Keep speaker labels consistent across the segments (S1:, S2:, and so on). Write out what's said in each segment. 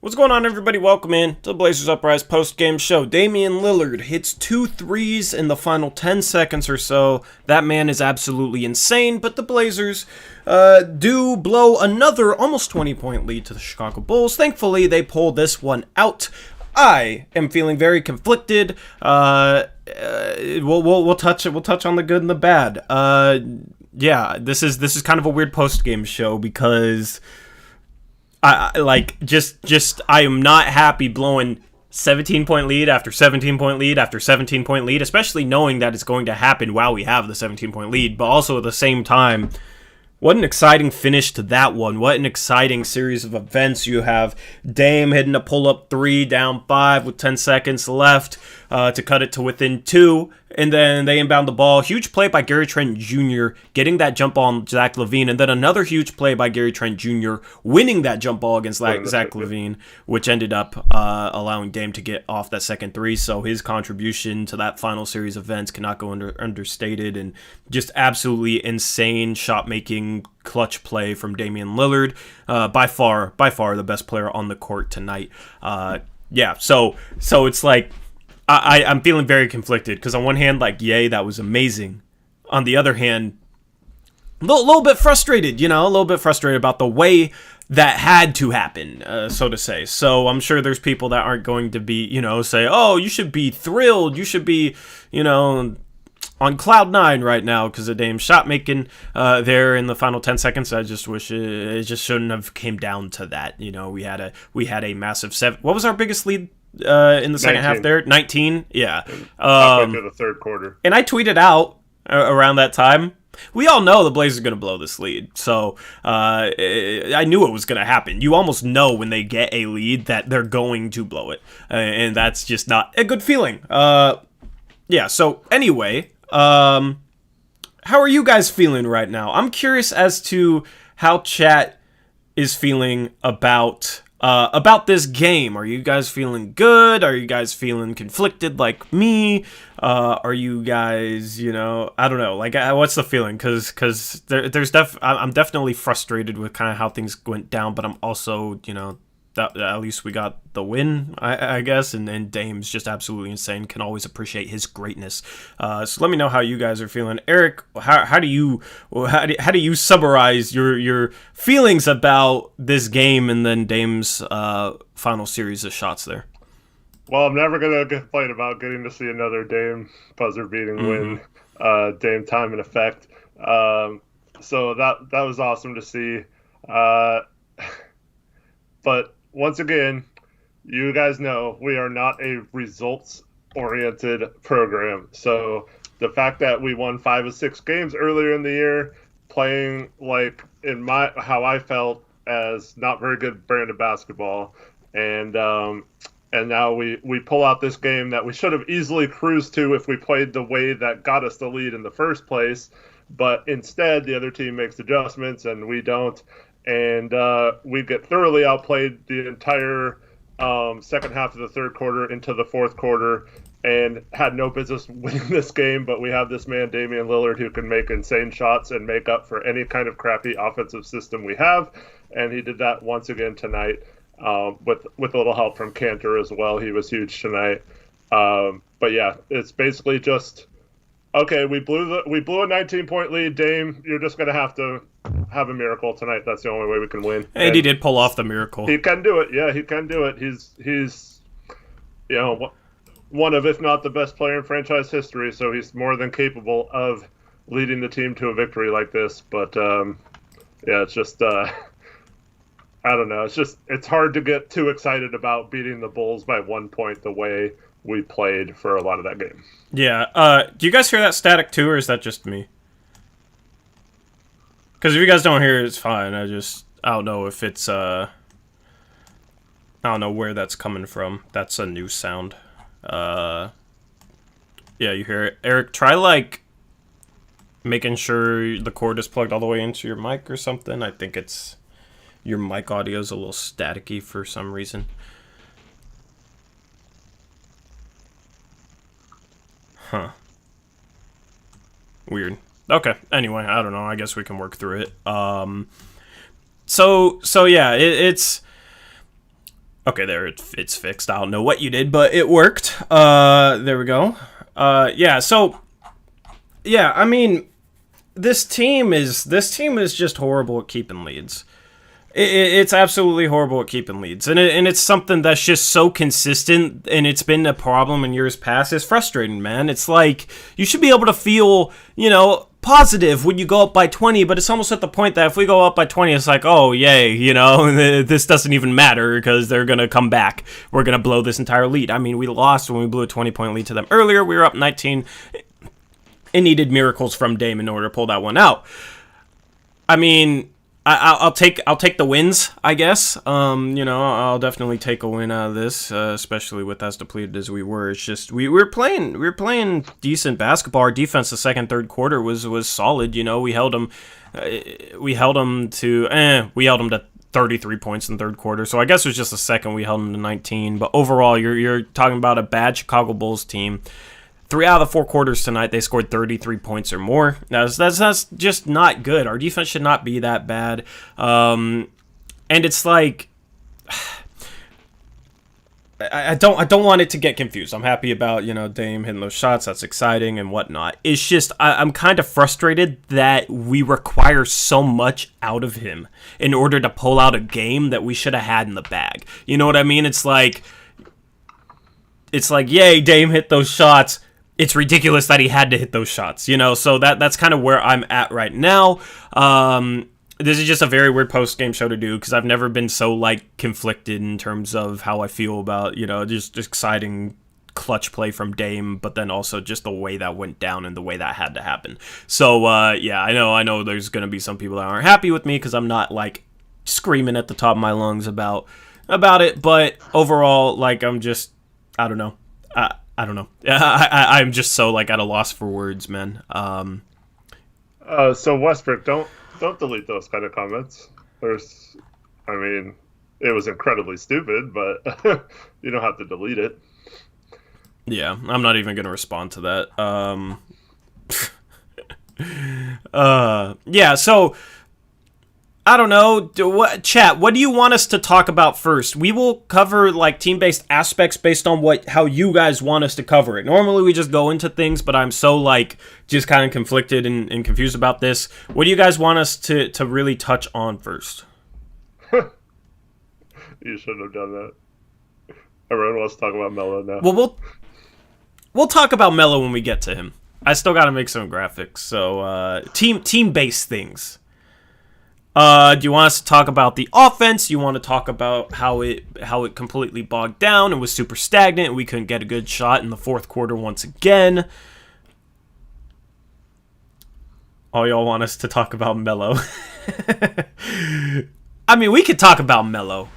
S1: What's going on, everybody? Welcome in to the Blazers Uprise post-game show. Damian Lillard hits 2 threes in the final 10 seconds or so. That man is absolutely insane, but the Blazers do blow another almost 20-point lead to the Chicago Bulls. Thankfully, they pull this one out. I am feeling very conflicted. We'll touch on the good and the bad. Yeah, this is kind of a weird post-game show because I am not happy blowing 17-point lead after 17-point lead after 17-point lead, especially knowing that it's going to happen while we have the 17-point lead, but also at the same time, what an exciting finish to that one. What an exciting series of events. You have Dame hitting a pull-up 3 down 5 with 10 seconds left to cut it to within 2. And then they inbound the ball. Huge play by Gary Trent Jr. getting that jump ball on Zach LaVine. And then another huge play by Gary Trent Jr. winning that jump ball against Zach LaVine, which ended up allowing Dame to get off that second 3. So his contribution to that final series of events cannot go understated. And just absolutely insane shot-making clutch play from Damian Lillard. By far the best player on the court tonight. So it's like, I'm feeling very conflicted because on one hand, like, yay, that was amazing. On the other hand, a little bit frustrated, a little bit frustrated about the way that had to happen, so to say. So I'm sure there's people that aren't going to be, say, oh, you should be thrilled. You should be, on cloud 9 right now because of Dame's shot making there in the final 10 seconds. I just wish it just shouldn't have came down to that. We had a massive 7. What was our biggest lead in the second
S2: 19.
S1: half there? 19? Yeah.
S2: Halfway through the third quarter.
S1: And I tweeted out around that time, we all know the Blazers are going to blow this lead. So I knew it was going to happen. You almost know when they get a lead that they're going to blow it. And that's just not a good feeling. So anyway, how are you guys feeling right now? I'm curious as to how chat is feeling about this game. Are you guys feeling good? Are you guys feeling conflicted like me? Are you guys, I don't know, like, what's the feeling? Because I'm definitely frustrated with kind of how things went down, but I'm also, that at least we got the win, I guess, and Dame's just absolutely insane. Can always appreciate his greatness. So let me know how you guys are feeling. Eric, how do you summarize your feelings about this game and then Dame's final series of shots there?
S2: Well, I'm never gonna complain about getting to see another Dame buzzer beating win, Dame time in effect. So that was awesome to see. But once again, you guys know we are not a results-oriented program. So the fact that we won 5 of 6 games earlier in the year, playing like how I felt as not very good brand of basketball, and now we pull out this game that we should have easily cruised to if we played the way that got us the lead in the first place. But instead, the other team makes adjustments and we don't. And we get thoroughly outplayed the entire second half of the third quarter into the fourth quarter and had no business winning this game. But we have this man, Damian Lillard, who can make insane shots and make up for any kind of crappy offensive system we have. And he did that once again tonight with a little help from Cantor as well. He was huge tonight. But yeah, it's basically just, okay, we blew a 19-point lead. Dame, you're just going to have a miracle tonight. That's the only way we can win.
S1: And he did pull off the miracle.
S2: He can do it. Yeah, he can do it. He's one of, if not the best player in franchise history, so he's more than capable of leading the team to a victory like this. But, it's just, I don't know. It's hard to get too excited about beating the Bulls by 1 point the way we played for a lot of that game.
S1: Yeah. Do you guys hear that static too, or is that just me? Because if you guys don't hear it, it's fine. I don't know if it's, I don't know where that's coming from. That's a new sound. Yeah, you hear it. Eric, try, making sure the cord is plugged all the way into your mic or something. I think it's, your mic audio is a little staticky for some reason. Huh. Weird. Okay. Anyway, I don't know. I guess we can work through it. So yeah, it's Okay, there, it's fixed. I don't know what you did, but it worked. There we go. Yeah, so, yeah, I mean, this team is just horrible at keeping leads. It's absolutely horrible at keeping leads, and it's something that's just so consistent, and it's been a problem in years past. It's frustrating, man. It's like, you should be able to feel, positive when you go up by 20, but it's almost at the point that if we go up by 20, it's like, oh, yay, this doesn't even matter because they're going to come back. We're going to blow this entire lead. I mean, we lost when we blew a 20-point lead to them earlier. We were up 19. It needed miracles from Dame in order to pull that one out. I mean, I'll take the wins, I guess. I'll definitely take a win out of this, especially with as depleted as we were. It's just we were playing decent basketball. Our defense, the second, third quarter was solid. We held them to 33 points in the third quarter. So I guess it was just the second we held them to 19. But overall, you're talking about a bad Chicago Bulls team. 3 out of the 4 quarters tonight, they scored 33 points or more. That's just not good. Our defense should not be that bad. And it's like, I don't want it to get confused. I'm happy about, Dame hitting those shots. That's exciting and whatnot. It's just, I'm kind of frustrated that we require so much out of him in order to pull out a game that we should have had in the bag. You know what I mean? It's like, yay, Dame hit those shots. It's ridiculous that he had to hit those shots, so that's kind of where I'm at right now. This is just a very weird post-game show to do because I've never been so, conflicted in terms of how I feel about, just exciting clutch play from Dame, but then also just the way that went down and the way that had to happen. So, yeah, I know there's going to be some people that aren't happy with me because I'm not, screaming at the top of my lungs about it, but overall, I'm just, I don't know. I don't know. I'm just so at a loss for words, man.
S2: So Westbrook, don't delete those kind of comments. It was incredibly stupid, but you don't have to delete it.
S1: Yeah, I'm not even gonna respond to that. Yeah. So I don't know. Chat, what do you want us to talk about first? We will cover team-based aspects based on how you guys want us to cover it. Normally we just go into things, but I'm so just kind of conflicted and confused about this. What do you guys want us to really touch on first?
S2: You shouldn't have done that. Everyone wants to talk about Melo now.
S1: Well, we'll talk about Melo when we get to him. I still got to make some graphics. So team-based things. Do you want us to talk about the offense? You want to talk about how it completely bogged down and was super stagnant and we couldn't get a good shot in the fourth quarter once again? Oh, y'all want us to talk about Melo? I mean, we could talk about Melo.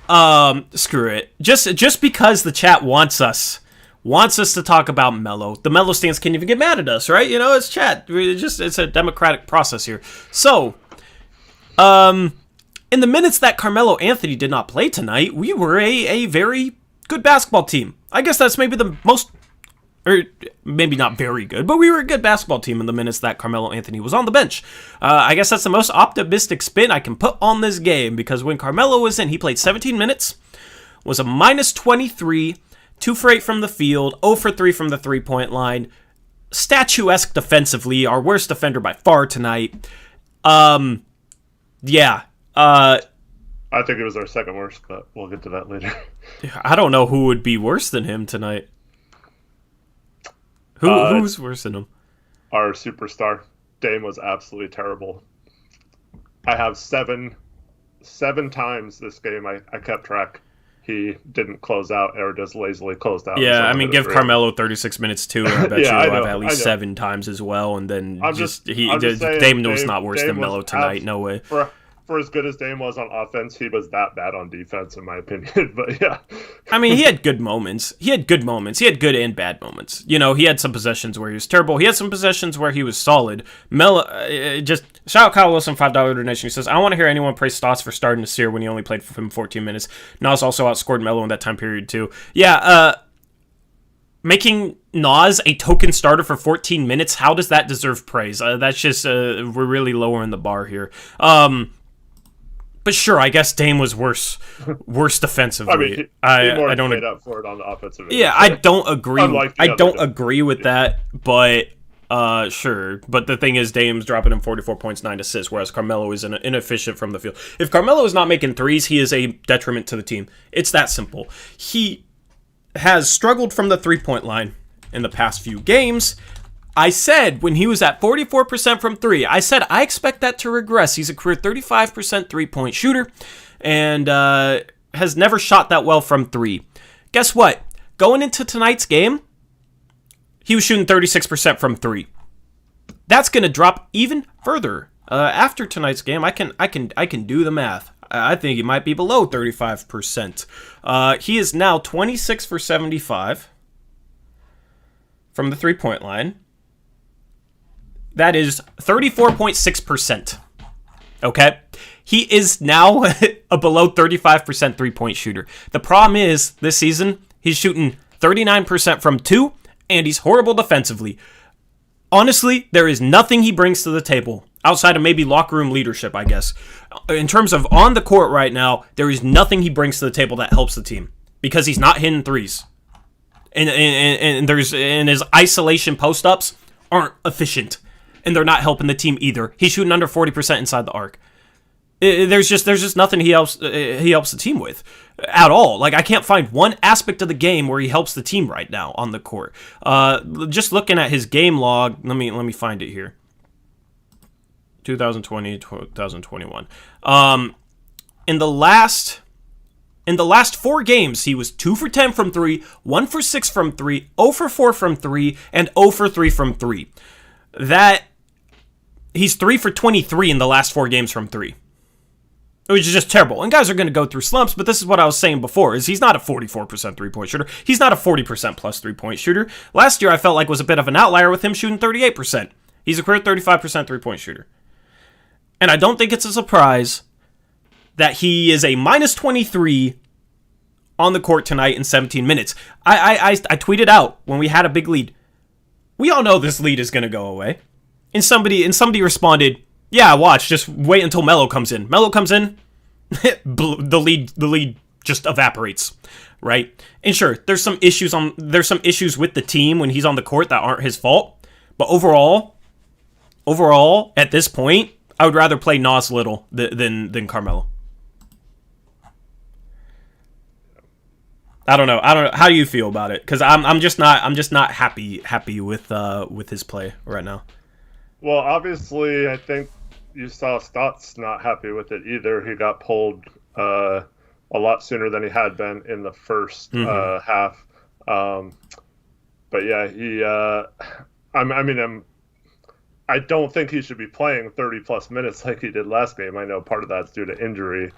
S1: Screw it. Just because the chat wants us to talk about Melo. The Melo stands can't even get mad at us, right? It's chat. It's a democratic process here. So, in the minutes that Carmelo Anthony did not play tonight, we were a very good basketball team. I guess that's maybe the most, or maybe not very good, but we were a good basketball team in the minutes that Carmelo Anthony was on the bench. I guess that's the most optimistic spin I can put on this game, because when Carmelo was in, he played 17 minutes, was a minus 23, 2 for 8 from the field, 0 for 3 from the three-point line, statuesque defensively, our worst defender by far tonight. Yeah.
S2: I think it was our second worst, but we'll get to that later.
S1: I don't know who would be worse than him tonight. Who's worse than him?
S2: Our superstar. Dame was absolutely terrible. I have seven times this game I kept track. He didn't close out or just lazily closed out.
S1: Yeah, give Carmelo 36 minutes too, and I bet you I've at least 7 times as well. And then Dame was not worse than Melo tonight. No way.
S2: For as good as Dame was on offense, he was that bad on defense, in my opinion. But yeah.
S1: He had good moments. He had good and bad moments. He had some possessions where he was terrible. He had some possessions where he was solid. Melo, just shout out Kyle Wilson, $5 donation. He says, I don't want to hear anyone praise Stotts for starting this year when he only played for him 14 minutes. Nas also outscored Melo in that time period too. Yeah, making Nas a token starter for 14 minutes, how does that deserve praise? That's just, we're really lowering the bar here. But sure, I guess Dame was worse defensively.
S2: I mean,
S1: I don't
S2: made up for it on the offensive end.
S1: Yeah, I don't agree. I don't
S2: guys.
S1: agree with that, but sure. But the thing is, Dame's dropping him 44 points, 9 assists, whereas Carmelo is inefficient from the field. If Carmelo is not making threes, he is a detriment to the team. It's that simple. He has struggled from the 3-point line in the past few games. I said when he was at 44% from 3, I said I expect that to regress. He's a career 35% 3-point shooter and has never shot that well from 3. Guess what? Going into tonight's game, he was shooting 36% from 3. That's going to drop even further. After tonight's game, I can do the math. I think he might be below 35%. He is now 26 for 75 from the 3-point line. That is 34.6%. Okay? He is now a below 35% 3-point shooter. The problem is, this season, he's shooting 39% from 2, and he's horrible defensively. Honestly, there is nothing he brings to the table, outside of maybe locker room leadership, I guess. In terms of on the court right now, there is nothing he brings to the table that helps the team, because he's not hitting threes. And his isolation post-ups aren't efficient. And they're not helping the team either. He's shooting under 40% inside the arc. There's just nothing he helps the team with at all. Like, I can't find one aspect of the game where he helps the team right now on the court. Just looking at his game log, let me find it here. 2020, 2021. In the last 4 games, he was 2 for 10 from 3, 1 for 6 from 3, 0 for 4 from 3, and 0 for 3 from 3. He's 3 for 23 in the last 4 games from 3. Which is just terrible. And guys are going to go through slumps, but this is what I was saying before, is he's not a 44% 3-point shooter. He's not a 40% plus 3-point shooter. Last year I felt like was a bit of an outlier with him shooting 38%. He's a career 35% 3-point shooter. And I don't think it's a surprise that he is a minus 23 on the court tonight in 17 minutes. I tweeted out when we had a big lead. We all know this lead is going to go away. And somebody responded, yeah, watch, just wait until Melo comes in. Melo comes in, the lead just evaporates, right? And sure, there's some issues with the team when he's on the court that aren't his fault. But overall, at this point, I would rather play Nas Little than Carmelo. I don't know. How do you feel about it? Because I'm just not happy with his play right now.
S2: Well, obviously, I think you saw Stott's not happy with it either. He got pulled a lot sooner than he had been in the first half. But yeah, I don't think he should be playing 30-plus minutes like he did last game. I know part of that's due to injury,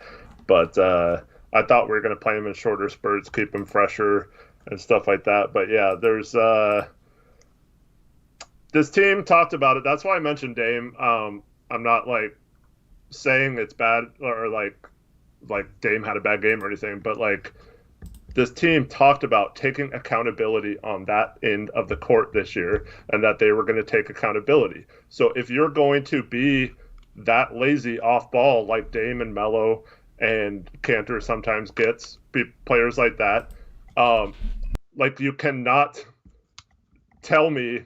S2: but I thought we were going to play him in shorter spurts, keep him fresher and stuff like that. But yeah, there's this team talked about it. That's why I mentioned Dame. I'm not like saying it's bad or like Dame had a bad game or anything, but like this team talked about taking accountability on that end of the court this year and that they were going to take accountability. So if you're going to be that lazy off ball like Dame and Melo and Cantor sometimes gets, players like that, like you cannot tell me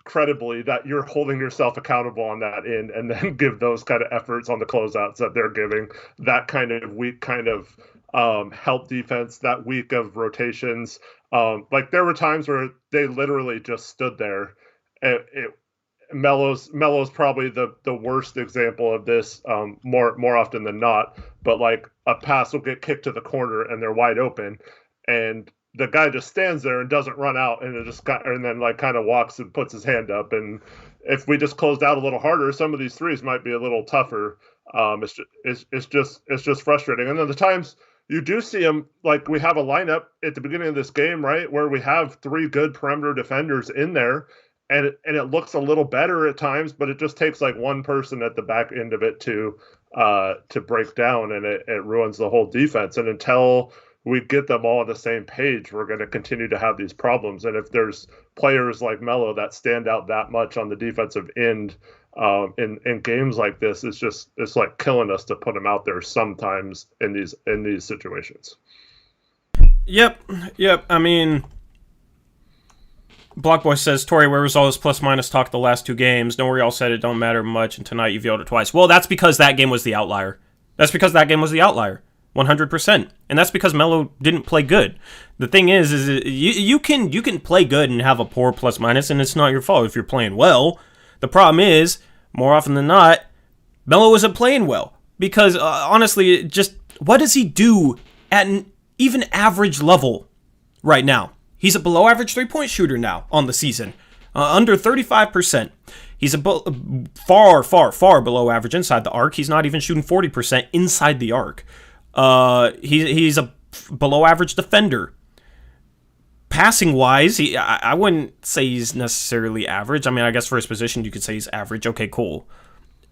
S2: credibly that you're holding yourself accountable on that end and then give those kind of efforts on the closeouts that they're giving, that kind of weak kind of help defense, that week of rotations. Like there were times where they literally just stood there. Melo's probably the worst example of this, more often than not, but like a pass will get kicked to the corner and they're wide open and the guy just stands there and doesn't run out and and then like kind of walks and puts his hand up. And if we just closed out a little harder, some of these threes might be a little tougher. It's just frustrating. And then the times you do see them, like we have a lineup at the beginning of this game, right, where we have 3 good perimeter defenders in there, and it looks a little better at times, but it just takes like one person at the back end of it to break down, and it ruins the whole defense. And until we get them all on the same page, we're going to continue to have these problems. And if there's players like Melo that stand out that much on the defensive end in games like this, it's like killing us to put them out there sometimes in these situations.
S1: Yep. I mean, Blockboy says, Tori, where was all this plus-minus talk the last 2 games? Don't worry, all said it don't matter much, and tonight you've yelled it twice. Well, that's because that game was the outlier. 100%. And that's because Melo didn't play good. The thing is you can play good and have a poor plus-minus, and it's not your fault if you're playing well. The problem is, more often than not, Melo isn't playing well. Because, honestly, just what does he do at an even average level right now? He's a below-average three-point shooter now on the season, under 35%. He's far below average inside the arc. He's not even shooting 40% inside the arc. He's a below-average defender. Passing-wise, I wouldn't say he's necessarily average. I mean, I guess for his position, you could say he's average. Okay, cool.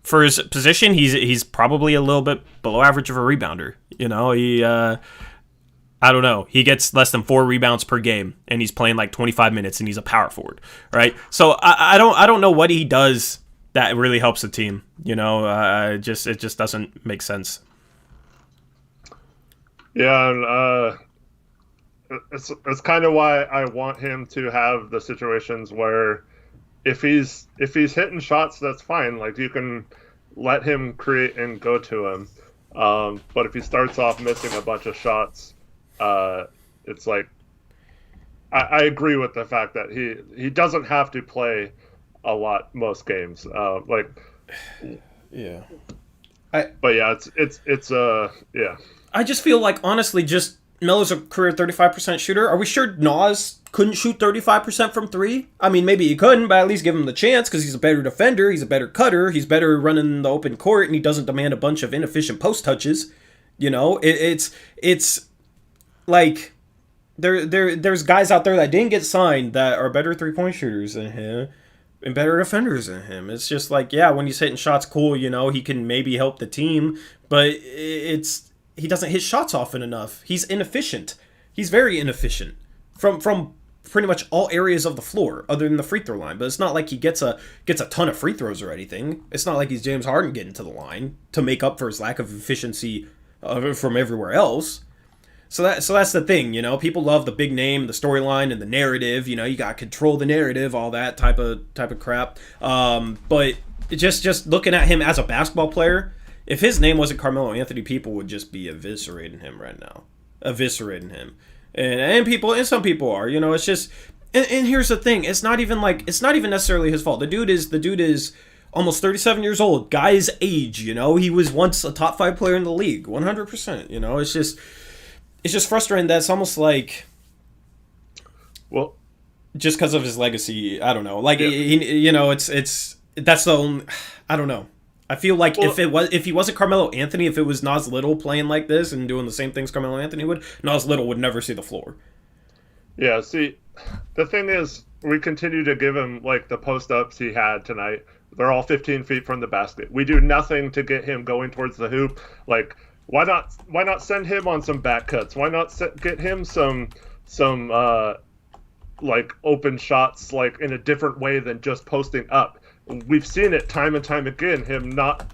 S1: For his position, he's probably a little bit below average of a rebounder. You know, I don't know. He gets less than 4 rebounds per game, and he's playing like 25 minutes, and he's a power forward, right? So I don't know what he does that really helps the team. You know, it just doesn't make sense.
S2: Yeah, and it's kind of why I want him to have the situations where if he's hitting shots, that's fine. Like, you can let him create and go to him. But if he starts off missing a bunch of shots, it's like I agree with the fact that he doesn't have to play a lot most games.
S1: Yeah.
S2: But yeah, it's yeah.
S1: I just feel like, honestly, just Melo's a career 35% shooter. Are we sure Nas couldn't shoot 35% from 3? I mean, maybe he couldn't, but at least give him the chance, because he's a better defender, he's a better cutter, he's better running the open court, and he doesn't demand a bunch of inefficient post touches. You know, it's like there's guys out there that didn't get signed that are better 3-point shooters than him and better defenders than him. It's just like, yeah, when he's hitting shots, cool, you know, he can maybe help the team, but he doesn't hit shots often enough. He's inefficient. He's very inefficient from pretty much all areas of the floor other than the free throw line. But it's not like he gets a ton of free throws or anything. It's not like he's James Harden getting to the line to make up for his lack of efficiency from everywhere else. So that's the thing, you know. People love the big name, the storyline, and the narrative. You know, you got to control the narrative, all that type of crap. But just looking at him as a basketball player, if his name wasn't Carmelo Anthony, people would just be eviscerating him right now, eviscerating him, and some people are. You know, it's just. And here's the thing: it's not even necessarily his fault. The dude is almost 37 years old, guy's age. You know, he was once a top 5 player in the league, 100%. You know, it's just frustrating that it's almost like, well, just because of his legacy, I don't know. Like, yeah. You know, it's that's the only, I don't know. I feel like if he wasn't Carmelo Anthony, if it was Nas Little playing like this and doing the same things Carmelo Anthony would, Nas Little would never see the floor.
S2: Yeah, see, the thing is, we continue to give him, like, the post-ups he had tonight. They're all 15 feet from the basket. We do nothing to get him going towards the hoop. Like, why not send him on some back cuts? Why not get him some like open shots, like, in a different way than just posting up? We've seen it time and time again. Him not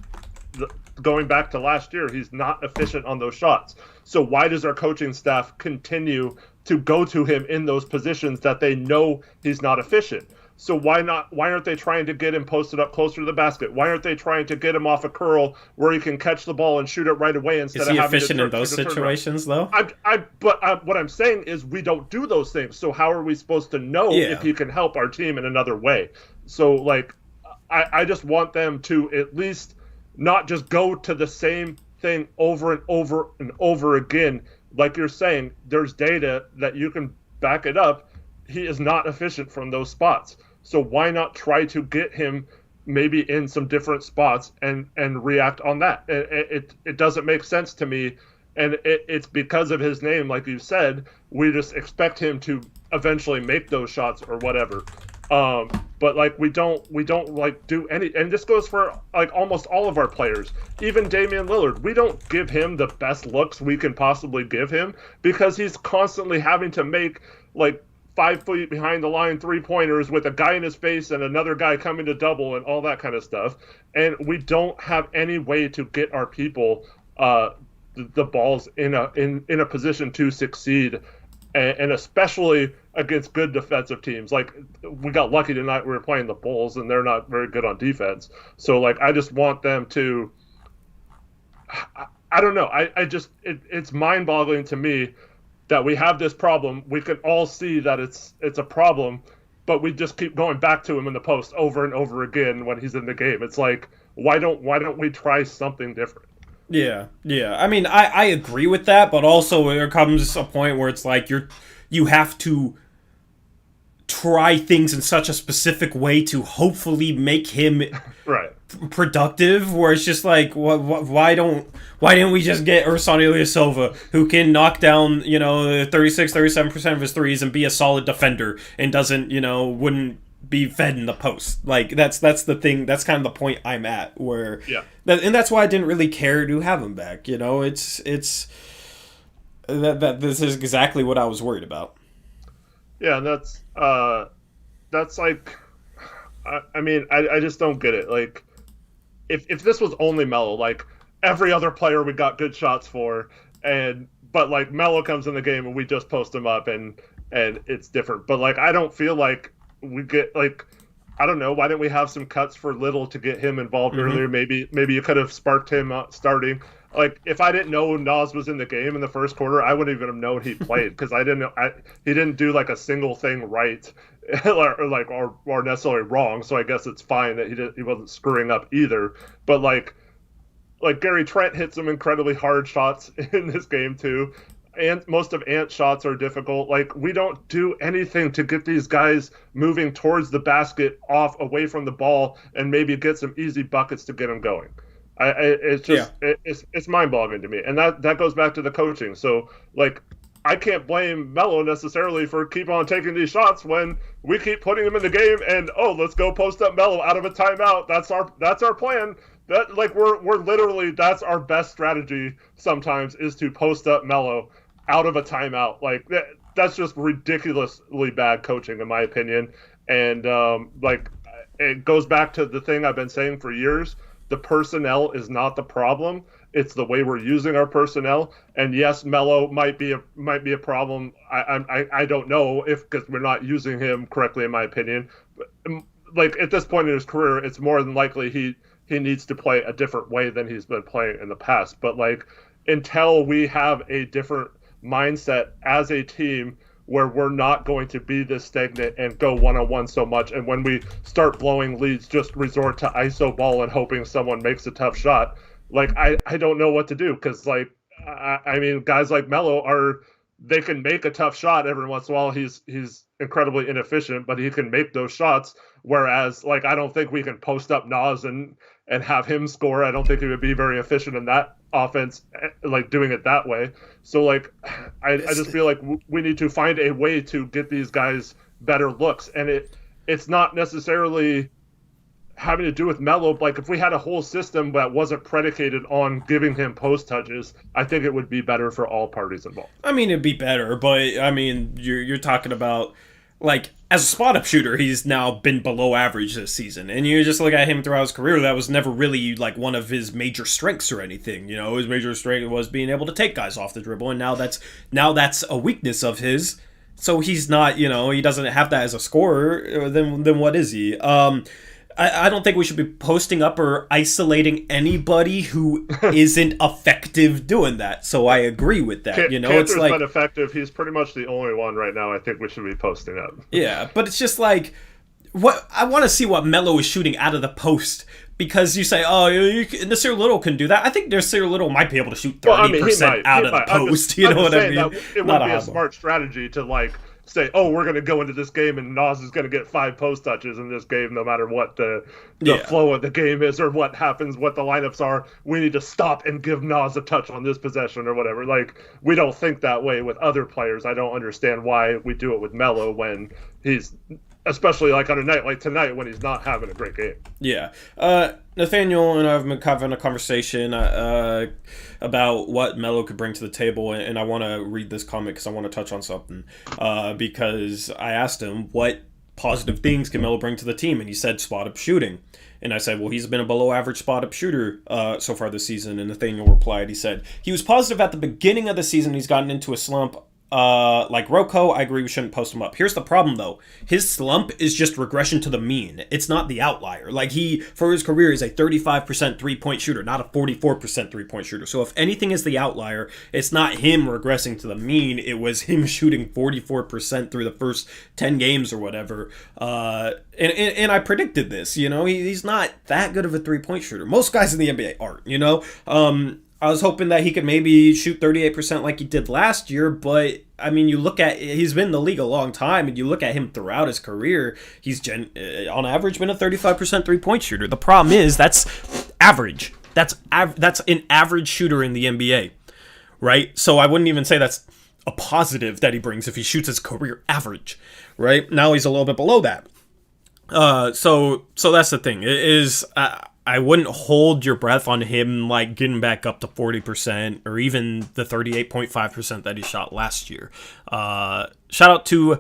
S2: going back to last year, he's not efficient on those shots. So why does our coaching staff continue to go to him in those positions that they know he's not efficient? So why aren't they trying to get him posted up closer to the basket? Why aren't they trying to get him off a curl where he can catch the ball and shoot it right away instead of having to... Is he efficient in those situations, though? But what I'm saying is we don't do those things. So how are we supposed to know if he can help our team in another way? So, like, I just want them to at least not just go to the same thing over and over and over again. Like you're saying, there's data that you can back it up. He is not efficient from those spots. So why not try to get him maybe in some different spots and react on that? It doesn't make sense to me, and it's because of his name, like you said. We just expect him to eventually make those shots or whatever. But like we don't like do any, and this goes for like almost all of our players. Even Damian Lillard, we don't give him the best looks we can possibly give him because he's constantly having to make like 5 feet behind the line 3-pointers with a guy in his face and another guy coming to double and all that kind of stuff. And we don't have any way to get our people the balls in a position to succeed, and especially against good defensive teams. Like, we got lucky tonight, we were playing the Bulls and they're not very good on defense. So like, I just want them to, I don't know. It's mind boggling to me that we have this problem. We can all see that it's a problem, but we just keep going back to him in the post over and over again when he's in the game. It's like, why don't we try something different?
S1: Yeah. I mean, I agree with that, but also there comes a point where it's like you have to try things in such a specific way to hopefully make him
S2: right
S1: productive, where it's just like, why didn't we just get Ersan Ilyasova, who can knock down 36-37% of his threes and be a solid defender and doesn't wouldn't be fed in the post. Like, that's the thing. That's kind of the point I'm at, where and that's why I didn't really care to have him back. It's that this is exactly what I was worried about.
S2: Yeah, and that's like, I mean, I just don't get it. Like, if this was only Melo, like every other player we got good shots for, but like Melo comes in the game and we just post him up and it's different. But like, I don't feel like we get, like, I don't know, why didn't we have some cuts for Little to get him involved earlier? Maybe you could have sparked him starting. Like, if I didn't know Nas was in the game in the first quarter, I wouldn't even have known he played, because I didn't know he didn't do like a single thing right or necessarily wrong. So I guess it's fine that he wasn't screwing up either. But like Gary Trent hit some incredibly hard shots in this game too. And most of Ant's shots are difficult. Like, we don't do anything to get these guys moving towards the basket, away from the ball, and maybe get some easy buckets to get them going. It's just it's mind-boggling to me, and that goes back to the coaching. So like, I can't blame Melo necessarily for keep on taking these shots when we keep putting him in the game. And let's go post up Melo out of a timeout. That's our plan. That, like, we're literally, that's our best strategy sometimes, is to post up Melo out of a timeout. Like, that's just ridiculously bad coaching, in my opinion. And like, it goes back to the thing I've been saying for years. The personnel is not the problem. It's the way we're using our personnel. And yes, Melo might be a problem. I don't know, because we're not using him correctly, in my opinion. But, like, at this point in his career, it's more than likely he needs to play a different way than he's been playing in the past. But like, until we have a different mindset as a team where we're not going to be this stagnant and go one-on-one so much, and when we start blowing leads, just resort to ISO ball and hoping someone makes a tough shot, like, I don't know what to do. Because like, I mean, guys like Melo they can make a tough shot every once in a while. He's incredibly inefficient, but he can make those shots. Whereas, like, I don't think we can post up Nas and have him score. I don't think he would be very efficient in that offense, like, doing it that way. So like, I just feel like we need to find a way to get these guys better looks, and it's not necessarily having to do with Melo. Like, if we had a whole system that wasn't predicated on giving him post touches, I think it would be better for all parties involved.
S1: I mean, it'd be better, but I mean, you're talking about, like, as a spot-up shooter, he's now been below average this season. And you just look at him throughout his career, that was never really, like, one of his major strengths or anything. His major strength was being able to take guys off the dribble, and now that's a weakness of his. So he's not, he doesn't have that as a scorer. Then what is he? I don't think we should be posting up or isolating anybody who isn't effective doing that. So I agree with that.
S2: Cantor's been effective. He's pretty much the only one right now I think we should be posting up.
S1: Yeah, but it's just like, what I want to see what Melo is shooting out of the post, because you say, Nasir Little can do that. I think Nasir Little might be able to shoot 30% out of the post. You know what I mean?
S2: It would be a smart strategy to, like, say, we're going to go into this game and Nas is going to get 5 post touches in this game, no matter what the flow of the game is or what happens, what the lineups are. We need to stop and give Nas a touch on this possession or whatever. Like, we don't think that way with other players. I don't understand why we do it with Melo when he's especially like on a night like tonight when he's not having a great game.
S1: Yeah. Nathaniel and I have been having a conversation about what Melo could bring to the table, and I want to read this comment because I want to touch on something. Because I asked him what positive things can Melo bring to the team, and he said spot-up shooting. And I said, well, he's been a below-average spot-up shooter so far this season. And Nathaniel replied, he said, he was positive at the beginning of the season. He's gotten into a slump. Like Rocco, I agree we shouldn't post him up. Here's the problem, though. His slump is just regression to the mean. It's not the outlier. Like, he, for his career, is a 35% three-point shooter, not a 44% three-point shooter. So if anything is the outlier, it's not him regressing to the mean. It was him shooting 44% through the first 10 games or whatever. And I predicted this, you know. He's not that good of a three-point shooter. Most guys in the NBA aren't, you know. I was hoping that he could maybe shoot 38% like he did last year, but I mean, you look at, he's been in the league a long time, and you look at him throughout his career, he's on average been a 35% three-point shooter. The problem is that's average. That's an average shooter in the NBA, right? So I wouldn't even say that's a positive that he brings if he shoots his career average, right? Now he's a little bit below that. So that's the thing. It is I wouldn't hold your breath on him like getting back up to 40% or even the 38.5% that he shot last year. Shout out to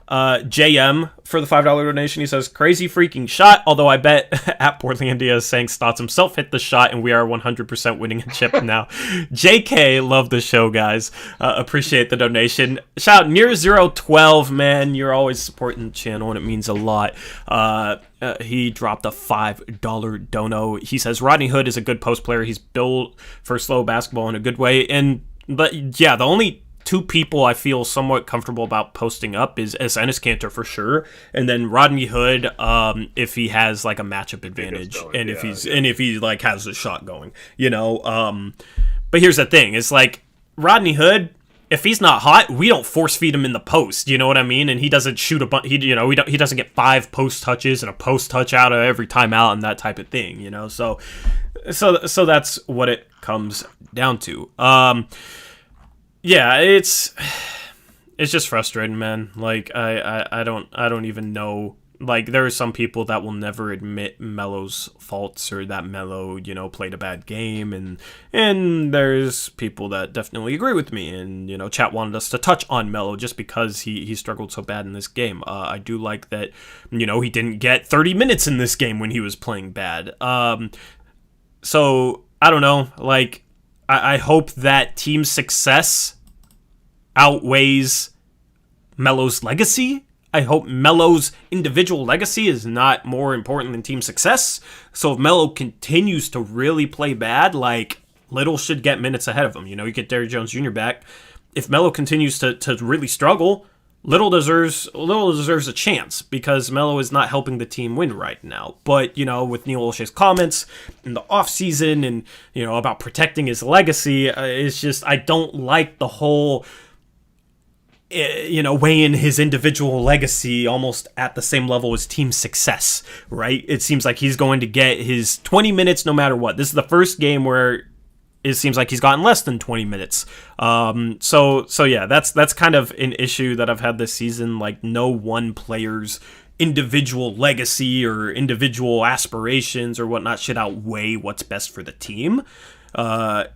S1: JM for the $5 donation. He says, crazy freaking shot, although I bet at Portlandia is saying Stotts himself hit the shot and we are 100% winning a chip now. JK, love the show, guys. Appreciate the donation. Shout out Near 012, man. You're always supporting the channel and it means a lot. He dropped a $5 dono. He says Rodney Hood is a good post player. He's built for slow basketball in a good way. But yeah, the only two people I feel somewhat comfortable about posting up is Enes Kanter for sure, and then Rodney Hood if he has like a matchup advantage and if he like has a shot going, you know. But here's the thing: it's like Rodney Hood, if he's not hot, we don't force feed him in the post. You know what I mean? And he doesn't shoot a bunch. He doesn't get 5 post touches and a post touch out of every timeout and that type of thing. You know, so that's what it comes down to. Yeah, it's just frustrating, man. Like I don't even know. Like there are some people that will never admit Melo's faults or that Melo, you know, played a bad game, and there's people that definitely agree with me. And you know, chat wanted us to touch on Melo just because he struggled so bad in this game. I do like that, you know, he didn't get 30 minutes in this game when he was playing bad. So I don't know, like. I hope that team success outweighs Melo's legacy. I hope Melo's individual legacy is not more important than team success. So if Melo continues to really play bad, like Little should get minutes ahead of him. You know, you get Derrick Jones Jr. back. If Melo continues to really struggle, Little deserves a chance because Melo is not helping the team win right now. But, you know, with Neil Olshey's comments in the offseason and, you know, about protecting his legacy, it's just, I don't like the whole, you know, weighing his individual legacy almost at the same level as team success, right? It seems like he's going to get his 20 minutes no matter what. This is the first game where it seems like he's gotten less than 20 minutes. So yeah, that's kind of an issue that I've had this season. Like no one player's individual legacy or individual aspirations or whatnot should outweigh what's best for the team. So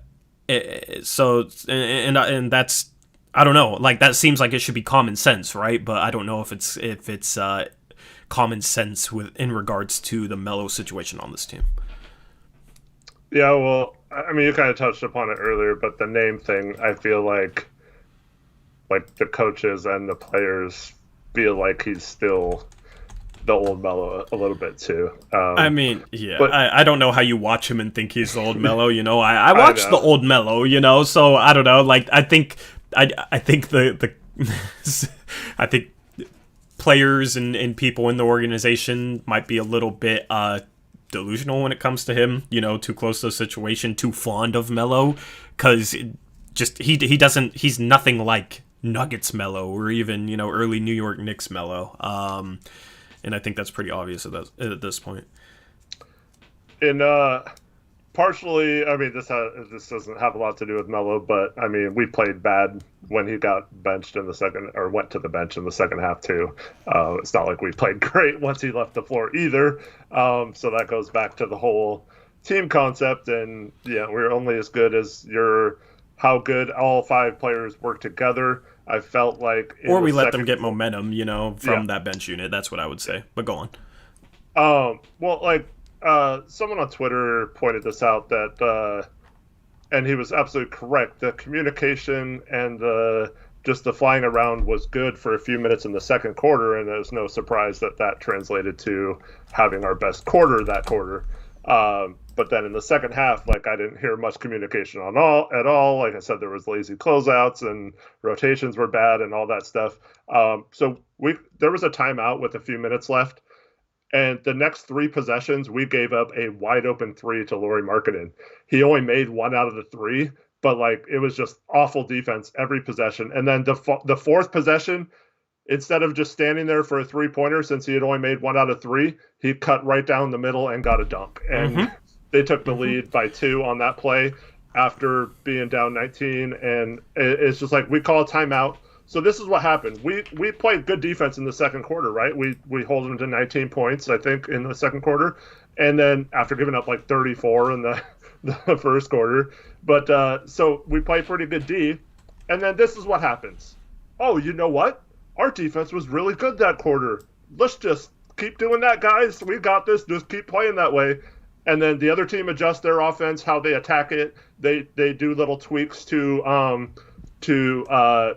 S1: that's, I don't know, like that seems like it should be common sense, right? But I don't know if it's common sense in regards to the Melo situation on this team.
S2: Yeah, well, I mean, you kind of touched upon it earlier, but the name thing, I feel like the coaches and the players feel like he's still the old Melo a little bit too.
S1: I mean, yeah, but, I don't know how you watch him and think he's the old Melo. You know, I watched the old Melo. You know, so I don't know. Like, I think the I think players and people in the organization might be a little bit delusional when it comes to him, you know, too close to the situation, too fond of Melo, because just he's nothing like Nuggets Melo or even, you know, early New York Knicks Melo, and I think that's pretty obvious at this point.
S2: And partially, I mean, this doesn't have a lot to do with Melo, but I mean, we played bad when he got benched in the second, or went to the bench in the second half too. It's not like we played great once he left the floor either. So that goes back to the whole team concept, and yeah, we're only as good as how good all 5 players work together. I felt like,
S1: or we let them get momentum, from that bench unit. That's what I would say. But go on.
S2: Well, like. Someone on Twitter pointed this out that, and he was absolutely correct. The communication and just the flying around was good for a few minutes in the second quarter, and there's no surprise that translated to having our best quarter that quarter. But then in the second half, like, I didn't hear much communication at all. Like I said, there was lazy closeouts and rotations were bad and all that stuff. So there was a timeout with a few minutes left. And the next 3 possessions, we gave up a wide open 3 to Lauri Markkanen. He only made 1 out of the 3, but like, it was just awful defense every possession. And then the 4th possession, instead of just standing there for a 3-pointer, since he had only made 1 out of 3, he cut right down the middle and got a dunk. And they took the lead by 2 on that play after being down 19. And it's just like, we call a timeout. So this is what happened. We played good defense in the second quarter, right? We hold them to 19 points, I think, in the second quarter. And then after giving up like 34 in the first quarter. But so we played pretty good D. And then this is what happens. Oh, you know what? Our defense was really good that quarter. Let's just keep doing that, guys. We got this. Just keep playing that way. And then the other team adjusts their offense, how they attack it. They do little tweaks to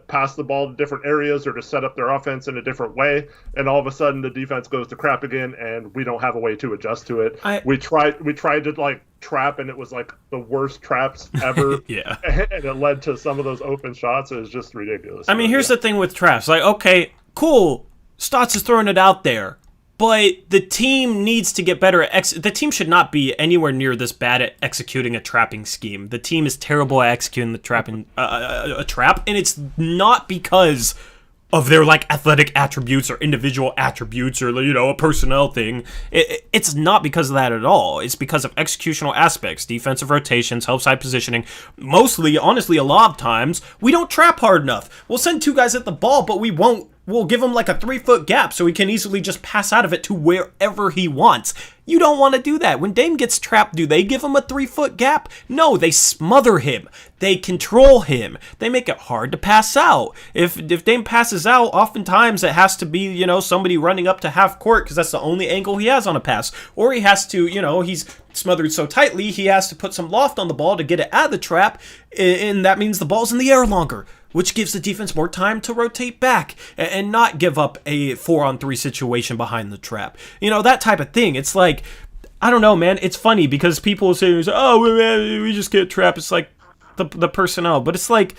S2: pass the ball to different areas or to set up their offense in a different way, and all of a sudden the defense goes to crap again, and we don't have a way to adjust to it. We tried to like trap, and it was like the worst traps ever.
S1: Yeah,
S2: and it led to some of those open shots. It was just ridiculous.
S1: I mean, here's the thing with traps. Like, okay, cool, Stotts is throwing it out there, but the team needs to get better at the team should not be anywhere near this bad at executing a trapping scheme. The team is terrible at executing the trapping a trap, and it's not because of their like athletic attributes or individual attributes or a personnel thing. It's not because of that at all. It's because of executional aspects, defensive rotations, help side positioning. Mostly, honestly, a lot of times we don't trap hard enough. We'll send 2 guys at the ball, but we won't. We'll give him like a 3-foot gap so he can easily just pass out of it to wherever he wants. You don't want to do that. When Dame gets trapped, do they give him a 3-foot gap? No, they smother him. They control him. They make it hard to pass out. If Dame passes out, oftentimes it has to be, somebody running up to half court because that's the only angle he has on a pass. Or he has to, he's smothered so tightly, he has to put some loft on the ball to get it out of the trap, and that means the ball's in the air longer, which gives the defense more time to rotate back and not give up a 4-on-3 situation behind the trap. That type of thing. It's like, I don't know, man. It's funny because people say, oh, we just get trapped. It's like the personnel. But it's like,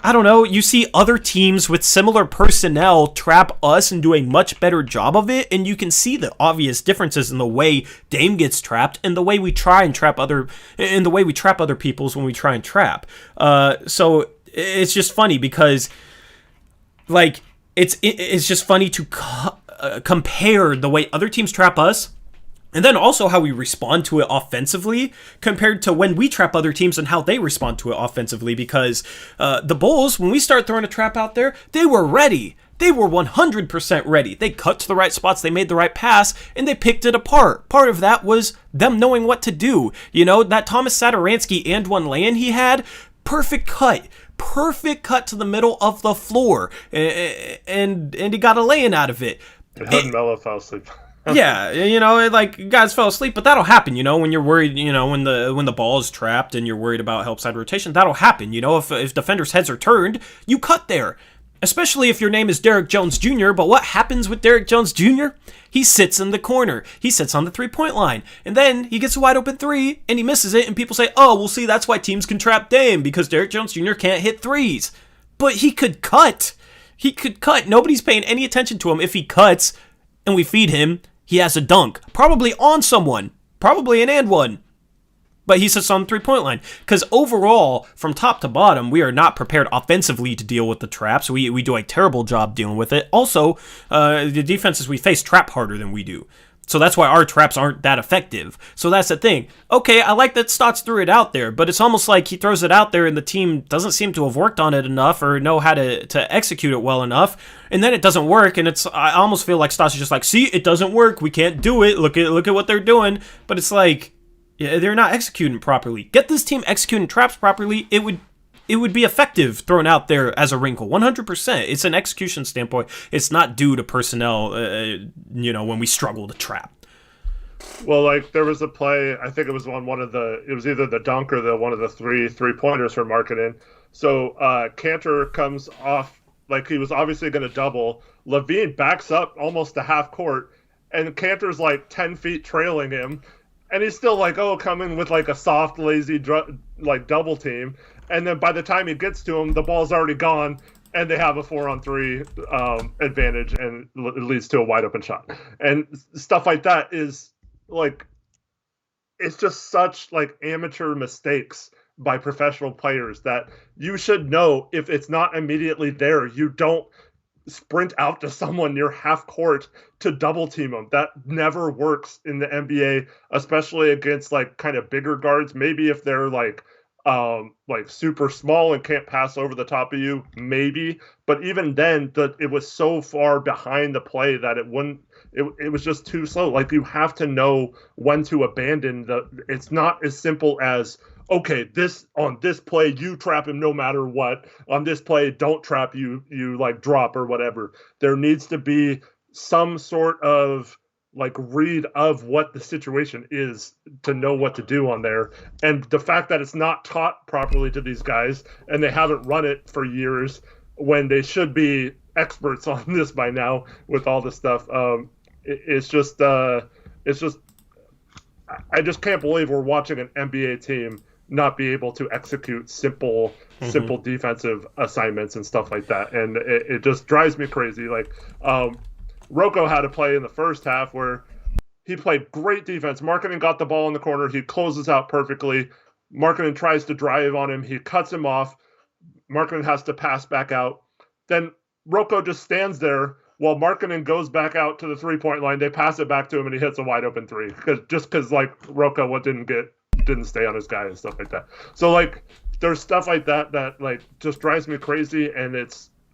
S1: I don't know. You see other teams with similar personnel trap us and do a much better job of it, and you can see the obvious differences in the way Dame gets trapped and the way we try and trap other people's when we try and trap. So it's just funny because, like, it's just funny to compare the way other teams trap us, and then also how we respond to it offensively compared to when we trap other teams and how they respond to it offensively. Because the Bulls, when we start throwing a trap out there, they were ready. They were 100% ready. They cut to the right spots, they made the right pass, and they picked it apart. Part of that was them knowing what to do. That Thomas Satoransky and one lane he had, perfect cut to the middle of the floor, and he got a lay-in out of it.
S2: And Melo fell asleep.
S1: Yeah, like, guys fell asleep, but that'll happen, when you're worried, when the ball is trapped and you're worried about help side rotation, that'll happen, if defenders' heads are turned, you cut there. Especially if your name is Derrick Jones Jr., but what happens with Derrick Jones Jr.? He sits in the corner. He sits on the 3-point line. And then he gets a wide open 3, and he misses it, and people say, oh, well, see, that's why teams can trap Dame, because Derrick Jones Jr. can't hit 3s. But he could cut. Nobody's paying any attention to him. If he cuts and we feed him, he has a dunk. Probably on someone. Probably an and one. But he sits on the 3-point line. Because overall, from top to bottom, we are not prepared offensively to deal with the traps. We do a terrible job dealing with it. Also, the defenses we face trap harder than we do. So that's why our traps aren't that effective. So that's the thing. Okay, I like that Stotts threw it out there, but it's almost like he throws it out there and the team doesn't seem to have worked on it enough or know how to execute it well enough, and then it doesn't work, and I almost feel like Stotts is just like, see, it doesn't work, we can't do it, look at what they're doing, but it's like, yeah, they're not executing properly. Get this team executing traps properly, it would be effective thrown out there as a wrinkle, 100%. It's an execution standpoint. It's not due to personnel, when we struggle to trap.
S2: Well, like there was a play, I think it was on it was either the dunk or one of the three-pointers for Markkanen. So Cantor comes off, like he was obviously going to double. Levine backs up almost to half court, and Cantor's like 10 feet trailing him. And he's still like, coming with like a soft, lazy, double team. And then by the time he gets to him, the ball's already gone, and they have a 4-on-3 advantage, and it leads to a wide open shot. And stuff like that is like, it's just such like amateur mistakes by professional players that you should know if it's not immediately there, you don't sprint out to someone near half court to double team them. That never works in the NBA, especially against like kind of bigger guards. Maybe if they're like super small and can't pass over the top of you, maybe. But even then, it was so far behind the play that it was just too slow. Like you have to know when to abandon it's not as simple as, okay, on this play, you trap him no matter what. On this play, don't trap you like drop or whatever. There needs to be some sort of like read of what the situation is to know what to do on there. And the fact that it's not taught properly to these guys and they haven't run it for years when they should be experts on this by now with all this stuff. It's just I just can't believe we're watching an NBA team not be able to execute simple defensive assignments and stuff like that. And it just drives me crazy. Like, Rocco had a play in the first half where he played great defense. Markkanen got the ball in the corner. He closes out perfectly. Markkanen tries to drive on him. He cuts him off. Markkanen has to pass back out. Then Rocco just stands there while Markkanen goes back out to the three-point line. They pass it back to him, and he hits a wide-open three. Because like Rocco didn't stay on his guy and stuff like that. So like there's stuff like that like just drives me crazy, and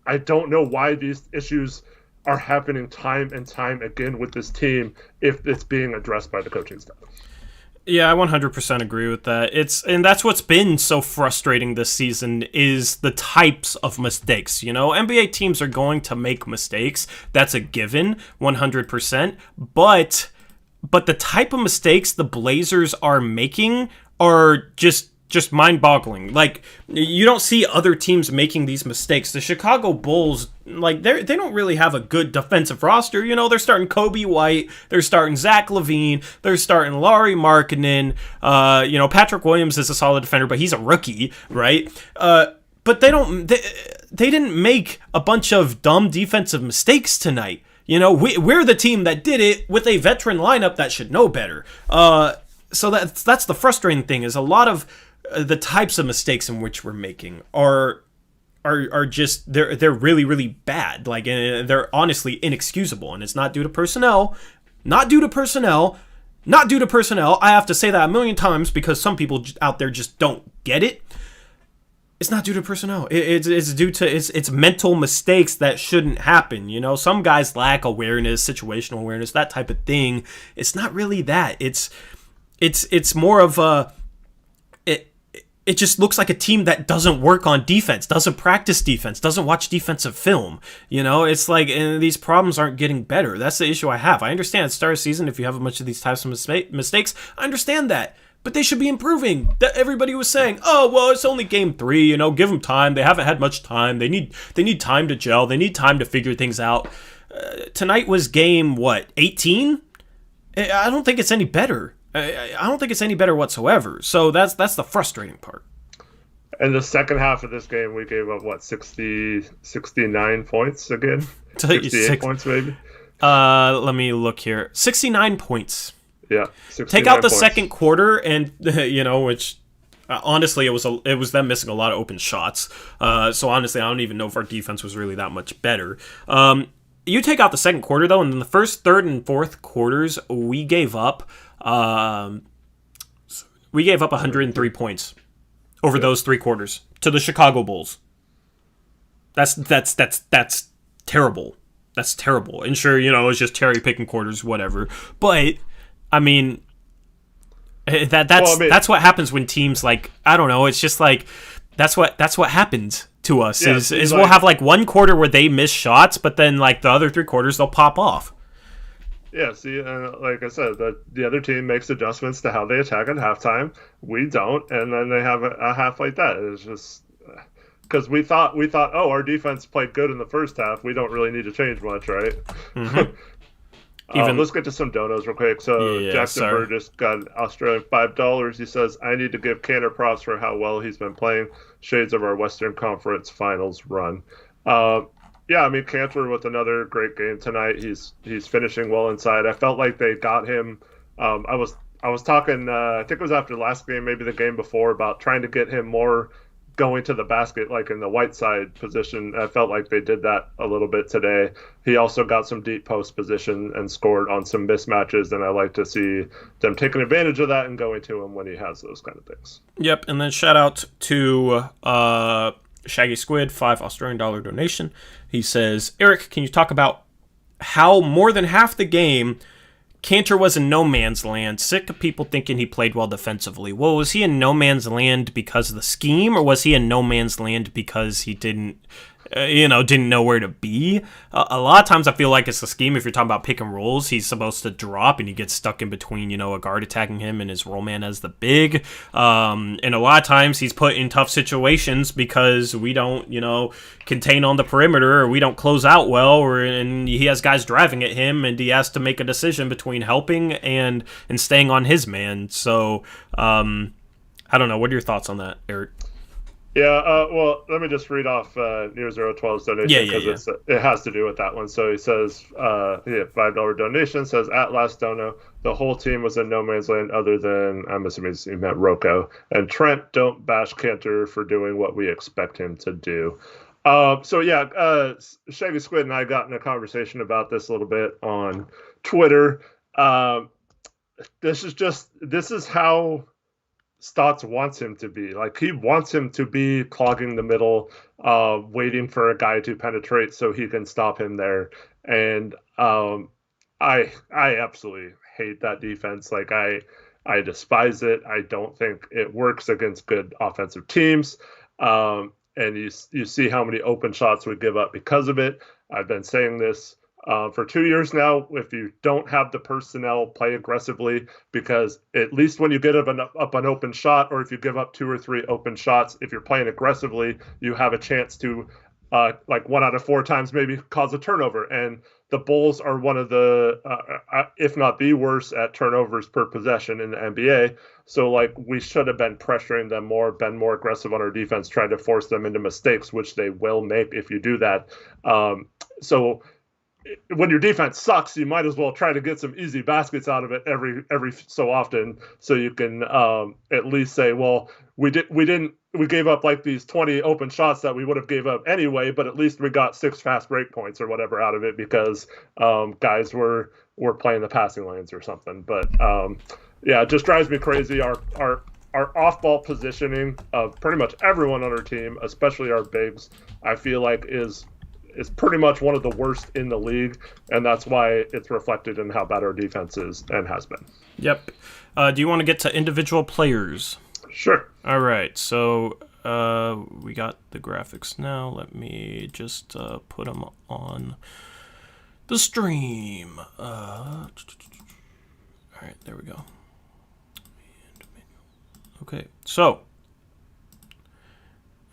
S2: I don't know why these issues are happening time and time again with this team if it's being addressed by the coaching staff.
S1: Yeah, I 100% agree with that. And that's what's been so frustrating this season is the types of mistakes. NBA teams are going to make mistakes. That's a given, 100%. But the type of mistakes the Blazers are making are just mind-boggling. Like, you don't see other teams making these mistakes. The Chicago Bulls, like, they don't really have a good defensive roster. They're starting Kobe White, they're starting Zach LaVine, they're starting Lauri Markkanen. Patrick Williams is a solid defender, but he's a rookie, right? But they didn't make a bunch of dumb defensive mistakes tonight. We're the team that did it with a veteran lineup that should know better. So that's the frustrating thing is a lot of the types of mistakes in which we're making are just they're really, really bad. Like, they're honestly inexcusable, and it's not due to personnel. Not due to personnel. I have to say that a million times because some people out there just don't get it. It's not due to personnel. It's due to it's mental mistakes that shouldn't happen. Some guys lack awareness, situational awareness, that type of thing. It's not really that. It's more of a. It just looks like a team that doesn't work on defense, doesn't practice defense, doesn't watch defensive film. It's like, and these problems aren't getting better. That's the issue I have. I understand at the start of the season, if you have a bunch of these types of mistakes, I understand that. But they should be improving. That everybody was saying, oh, well, it's only game 3, give them time. They haven't had much time. They need time to gel. They need time to figure things out. Tonight was game, 18? I don't think it's any better. I don't think it's any better whatsoever. So that's the frustrating part.
S2: And the second half of this game, we gave up, 69 points again? 68 points, maybe?
S1: Let me look here. 69 points.
S2: Yeah.
S1: Take out the
S2: points.
S1: second quarter, and, which... honestly, it was them missing a lot of open shots. So honestly, I don't even know if our defense was really that much better. You take out the second quarter, though, and in the first, third, and fourth quarters, we gave up 103 points over those 3 quarters to the Chicago Bulls. That's terrible. That's terrible. And sure, it's just cherry picking quarters, whatever. But I mean, that's what happens when teams like, I don't know. It's just like that's what happens to us.
S2: Yeah,
S1: is we'll have like one quarter where they miss shots, but then like the other 3 quarters they'll pop off.
S2: Yeah, see, like I said, the other team makes adjustments to how they attack at halftime. We don't, and then they have a half like that. It's just because we thought, oh, our defense played good in the first half. We don't really need to change much, right?
S1: Mm-hmm.
S2: Let's get to some donos real quick. So Jackson Burgess got an Australian $5. He says, I need to give Cantor props for how well he's been playing. Shades of our Western Conference Finals run. Yeah, I mean, Cantor with another great game tonight. He's finishing well inside. I felt like they got him. I was talking, I think it was after the last game, maybe the game before, about trying to get him more going to the basket, like in the white side position. I felt like they did that a little bit today. He also got some deep post position and scored on some mismatches, and I like to see them taking advantage of that and going to him when he has those kind of things.
S1: Yep, and then shout out to Shaggy Squid, $5 Australian donation. He says, Eric, can you talk about how more than half the game Cantor was in no man's land? Sick of people thinking he played well defensively. Well, was he in no man's land because of the scheme, or was he in no man's land because he didn't know where to be? A lot of times I feel like it's the scheme. If you're talking about pick and rolls, he's supposed to drop and he gets stuck in between, a guard attacking him and his roll man as the big. And a lot of times he's put in tough situations because we don't, contain on the perimeter, or we don't close out well, and he has guys driving at him and he has to make a decision between helping and staying on his man. So, I don't know. What are your thoughts on that, Eric?
S2: Yeah, well, let me just read off Near 012's donation because it has to do with that one. So he says, $5 donation, says, at last dono, the whole team was in no man's land other than, I'm assuming he meant Rocco. And Trent, don't bash Cantor for doing what we expect him to do. Shaggy Squid and I got in a conversation about this a little bit on Twitter. This is how Stotts wants him to be. Like, he wants him to be clogging the middle, waiting for a guy to penetrate so he can stop him there. And I absolutely hate that defense. Like, I despise it. I don't think it works against good offensive teams. And you see how many open shots we give up because of it. I've been saying this for 2 years now. If you don't have the personnel, play aggressively, because at least when you get up an open shot, or if you give up 2 or 3 open shots, if you're playing aggressively, you have a chance to, 1 out of 4 times, maybe cause a turnover. And the Bulls are one of the, if not the worst at turnovers per possession in the NBA. So, we should have been pressuring them more, been more aggressive on our defense, trying to force them into mistakes, which they will make if you do that. So when your defense sucks, you might as well try to get some easy baskets out of it every so often, so you can at least say, well, we gave up these 20 open shots that we would have gave up anyway, but at least we got 6 fast break points or whatever out of it because guys were playing the passing lanes or something. But it just drives me crazy. Our off-ball positioning of pretty much everyone on our team, especially our bigs, I feel like is pretty much one of the worst in the league, and that's why it's reflected in how bad our defense is and has been.
S1: Yep. Do you want to get to individual players?
S2: Sure.
S1: All right, so we got the graphics now. Let me just put them on the stream. All right, there we go. Okay, so.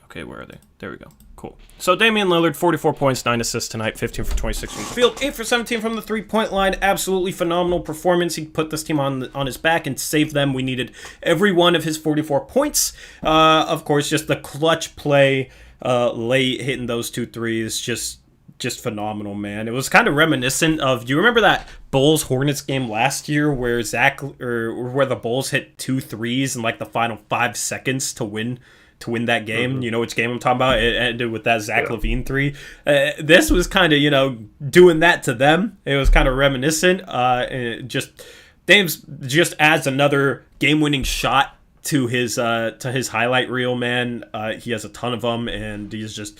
S1: Okay, where are they? There we go. Cool. So Damian Lillard, 44 points, 9 assists tonight, 15 for 26 from the field, 8 for 17 from the three-point line. Absolutely phenomenal performance. He put this team on his back and saved them. We needed every one of his 44 points. Of course, just the clutch play late, hitting those 2 threes, just phenomenal, man. It was kind of reminiscent of, do you remember that Bulls Hornets game last year where where the Bulls hit 2 threes in the final 5 seconds to win to win that game. You know which game I'm talking about? It ended with that Zach LaVine 3. This was kind of, doing that to them. It was kind of reminiscent. Dame's just adds another game-winning shot to his highlight reel, man. He has a ton of them, and he's just...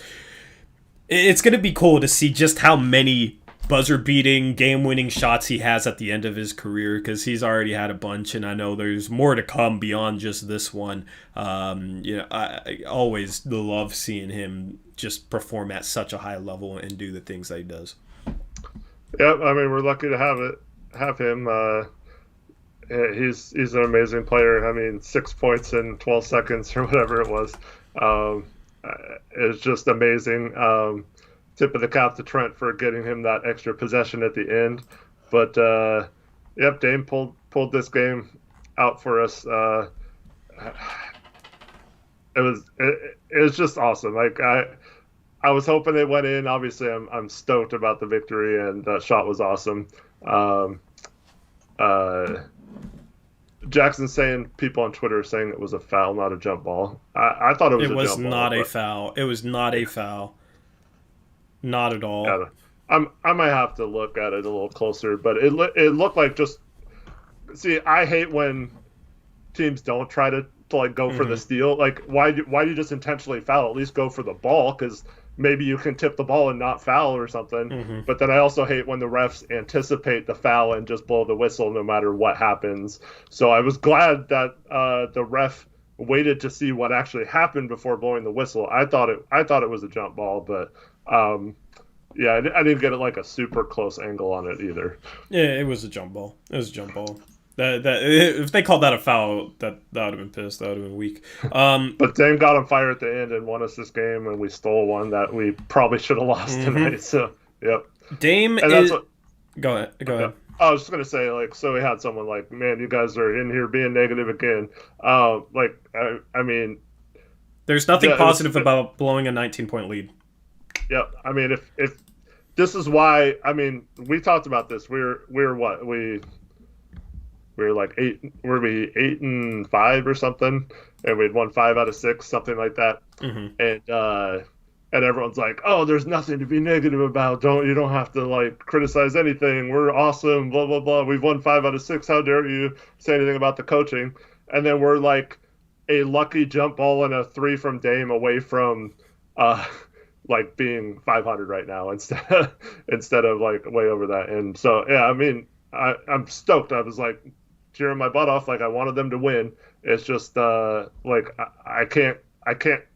S1: It's going to be cool to see just how many buzzer-beating, game-winning shots he has at the end of his career, because he's already had a bunch, and I know there's more to come beyond just this one. I always love seeing him just perform at such a high level and do the things that he does.
S2: Yep, I mean, we're lucky to have him. He's an amazing player. I mean, 6 points in 12 seconds or whatever it was. It's just amazing. Tip of the cap to Trent for getting him that extra possession at the end. But Dame pulled this game out for us. It was just awesome. Like I was hoping it went in. Obviously, I'm stoked about the victory, and that shot was awesome. Jackson saying, people on Twitter saying it was a foul, not a jump ball. I thought it was a jump ball. It was
S1: not a foul. It was not a foul. Not at all.
S2: Yeah, I might have to look at it a little closer, but it looked like just... See, I hate when teams don't try to like go for the steal. Like, why do you just intentionally foul? At least go for the ball, because maybe you can tip the ball and not foul or something. But then I also hate when the refs anticipate the foul and just blow the whistle no matter what happens. So I was glad that the ref waited to see what actually happened before blowing the whistle. I thought it was a jump ball, but I didn't get like a super close angle on it either.
S1: Yeah, it was a jump ball. That if they called that a foul, that would have been pissed. That would have been weak.
S2: But Dame got on fire at the end and won us this game, and we stole one that we probably should have lost tonight. So, yep.
S1: Dame is... Go ahead.
S2: I was just gonna say, like, so we had someone like, man, you guys are in here being negative again. I mean,
S1: there's nothing positive about blowing a 19-point lead.
S2: Yeah, I mean, if this is why, I mean, we talked about this. We're what we're like 8-5 or something, and we'd won 5 out of 6, something like that. And everyone's like, oh, there's nothing to be negative about. You don't have to like criticize anything. We're awesome. Blah blah blah. We've won 5 out of 6. How dare you say anything about the coaching? And then we're like a lucky jump ball and a 3 from Dame away from like being 500 right now instead of like way over that. And so I mean, I'm stoked. I was like cheering my butt off, like I wanted them to win. It's just like I can't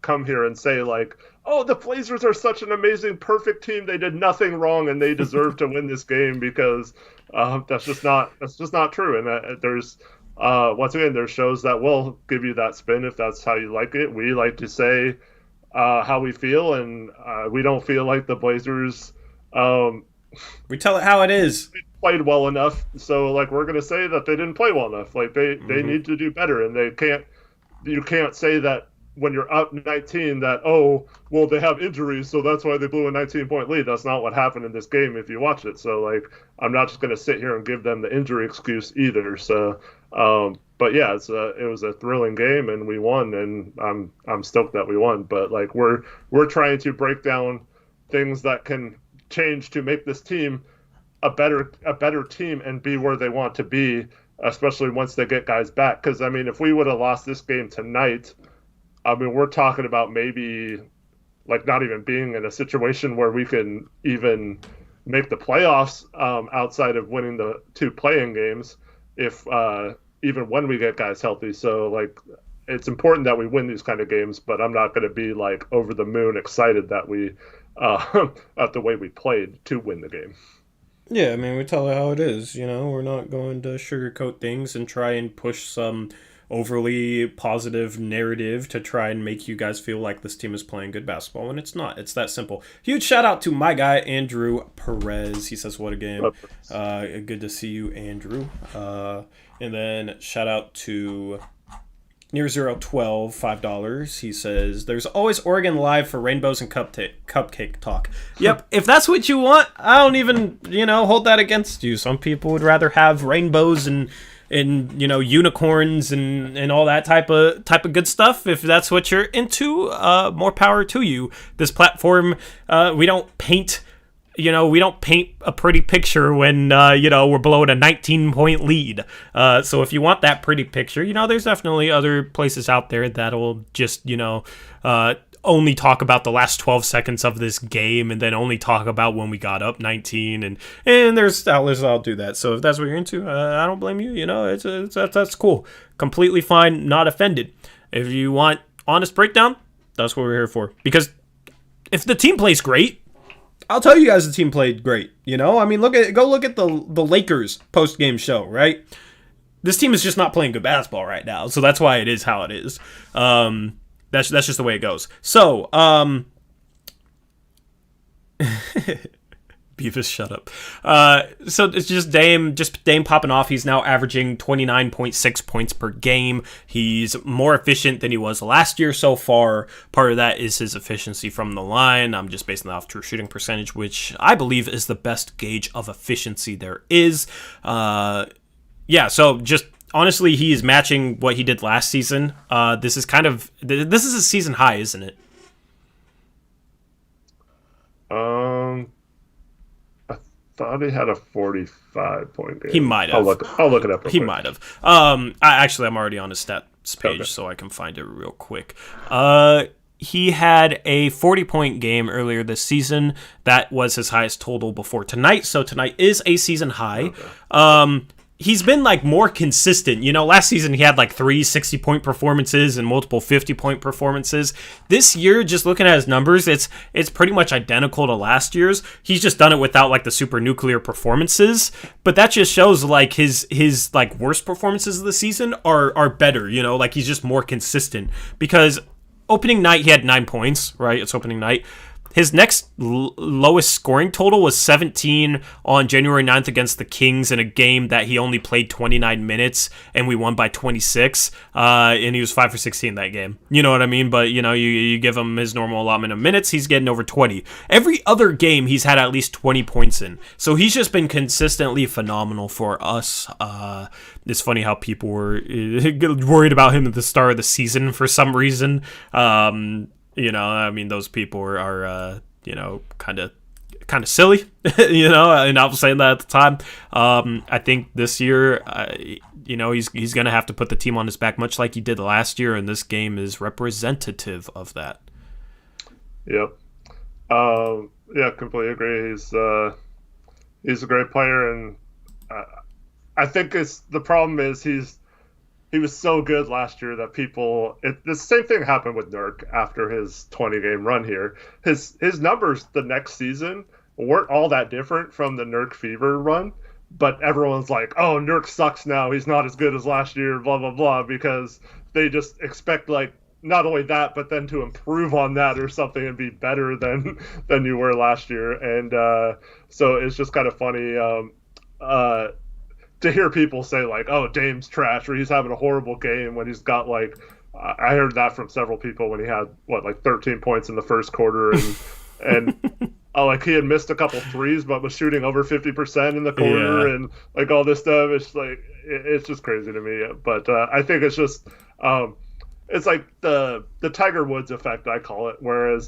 S2: come here and say like, oh, the Blazers are such an amazing, perfect team. They did nothing wrong and they deserve to win this game, because that's just not true. And there's once again, there's shows that will give you that spin if that's how you like it. We like to say how we feel, and we don't feel like the Blazers.
S1: We tell it how it is.
S2: Played well enough, so like we're gonna say that they didn't play well enough. Like they need to do better, and you can't say that when you're up 19 that, oh, well, they have injuries, so that's why they blew a 19-point lead. That's not what happened in this game if you watch it. So like I'm not just gonna sit here and give them the injury excuse either. So but yeah, it was a thrilling game and we won, and I'm stoked that we won. But like we're trying to break down things that can change to make this team a better team and be where they want to be, especially once they get guys back. Because I mean, if we would have lost this game tonight, I mean, we're talking about maybe like not even being in a situation where we can even make the playoffs outside of winning the 2 playing games, if even when we get guys healthy. So like it's important that we win these kind of games, but I'm not going to be like over the moon excited that we at the way we played to win the game.
S1: Yeah, I mean, we tell it how it is, we're not going to sugarcoat things and try and push some overly positive narrative to try and make you guys feel like this team is playing good basketball, and it's not. It's that simple. Huge shout out to my guy, Andrew Perez. He says, what a game. Good to see you, Andrew. And then shout out to Near 012, $5. He says, there's always Oregon Live for rainbows and cupcake talk. Yep, if that's what you want, I don't even, hold that against you. Some people would rather have rainbows and and unicorns and all that type of good stuff. If that's what you're into, more power to you. This platform, we don't paint a pretty picture when we're blowing a 19-point lead. So if you want that pretty picture, there's definitely other places out there that'll just only talk about the last 12 seconds of this game and then only talk about when we got up 19, and there's outlets that'll do that. So if that's what you're into, I don't blame you. That's cool. Completely fine, not offended. If you want honest breakdown, that's what we're here for. Because if the team plays great, I'll tell you guys the team played great. I mean, go look at the Lakers post-game show, right? This team is just not playing good basketball right now, so that's why it is how it is. That's just the way it goes. So, Beavis, shut up. So it's just Dame popping off. He's now averaging 29.6 points per game. He's more efficient than he was last year so far. Part of that is his efficiency from the line. I'm just basing that off true shooting percentage, which I believe is the best gauge of efficiency there is. So just honestly, he is matching what he did last season. This is a season high, isn't it?
S2: I thought he had a 45-point game.
S1: He might have.
S2: I'll look it up.
S1: He might have. I'm already on his stats page, so I can find it real quick. He had a 40-point game earlier this season. That was his highest total before tonight. So tonight is a season high. Okay. He's been more consistent. Last season he had 3 60-point performances and multiple 50-point performances. This year, just looking at his numbers, it's pretty much identical to last year's. He's just done it without the super nuclear performances. But that just shows his worst performances of the season are better. He's just more consistent. Because opening night he had 9 points, right? It's opening night. His next lowest scoring total was 17 on January 9th against the Kings in a game that he only played 29 minutes and we won by 26. And he was 5 for 16 that game. You know what I mean? But, you give him his normal allotment of minutes, he's getting over 20. Every other game, he's had at least 20 points in. So he's just been consistently phenomenal for us. It's funny how people were worried about him at the start of the season for some reason. Those people are kind of silly, and I was saying that at the time. I think this year, he's going to have to put the team on his back, much like he did last year, and this game is representative of that.
S2: Yep. Completely agree. He's a great player, and I think the problem is he was so good last year that the same thing happened with Nurk after his 20-game run here. His numbers the next season weren't all that different from the Nurk fever run, but everyone's like, oh, Nurk sucks now. He's not as good as last year, blah, blah, blah, because they just expect not only that, but then to improve on that or something and be better than you were last year. And so it's just kind of funny to hear people say oh, Dame's trash, or he's having a horrible game when he's got I heard that from several people when he had 13 points in the first quarter, and he had missed a couple threes but was shooting over 50% in the quarter, and all this stuff. It's it's just crazy to me. But I think it's just it's the Tiger Woods effect, I call it, where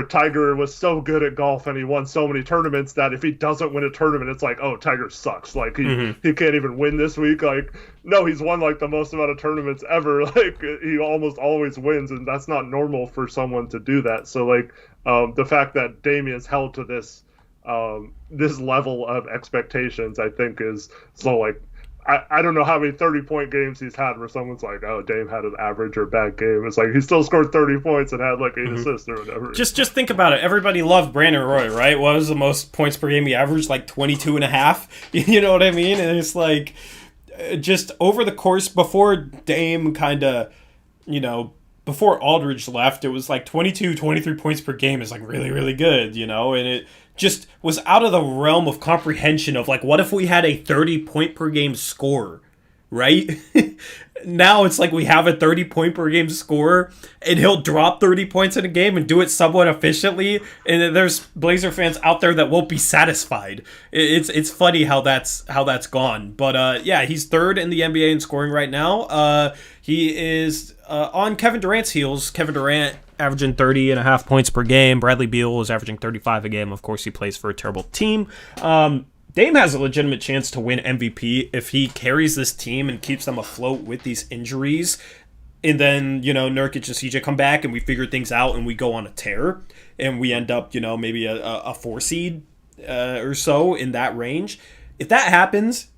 S2: Tiger was so good at golf and he won so many tournaments that if he doesn't win a tournament, it's oh, Tiger sucks. He can't even win this week. No, he's won the most amount of tournaments ever. He almost always wins, and that's not normal for someone to do that. So the fact that Damian's held to this level of expectations, I think is so I don't know how many 30-point games he's had where someone's oh, Dame had an average or bad game. It's he still scored 30 points and had 8 assists or whatever.
S1: Just think about it. Everybody loved Brandon Roy, right? What was the most points per game he averaged? 22 and a half. You know what I mean? And it's just over the course before Dame before Aldridge left, it was 22, 23 points per game is really, really good, and it just was out of the realm of comprehension of what if we had a 30-point per game scorer right? Now it's like we have a 30-point per game scorer, and he'll drop 30 points in a game and do it somewhat efficiently, and there's Blazer fans out there that won't be satisfied. It's funny how that's gone. But yeah, he's third in the NBA in scoring right now. He is on Kevin Durant's heels. Kevin Durant averaging 30.5 points per game. Bradley Beal is averaging 35 a game. Of course, he plays for a terrible team. Dame has a legitimate chance to win MVP if he carries this team and keeps them afloat with these injuries. And then, you know, Nurkic and CJ come back and we figure things out and we go on a tear. And we end up, you know, maybe a 4 seed or so in that range. If that happens,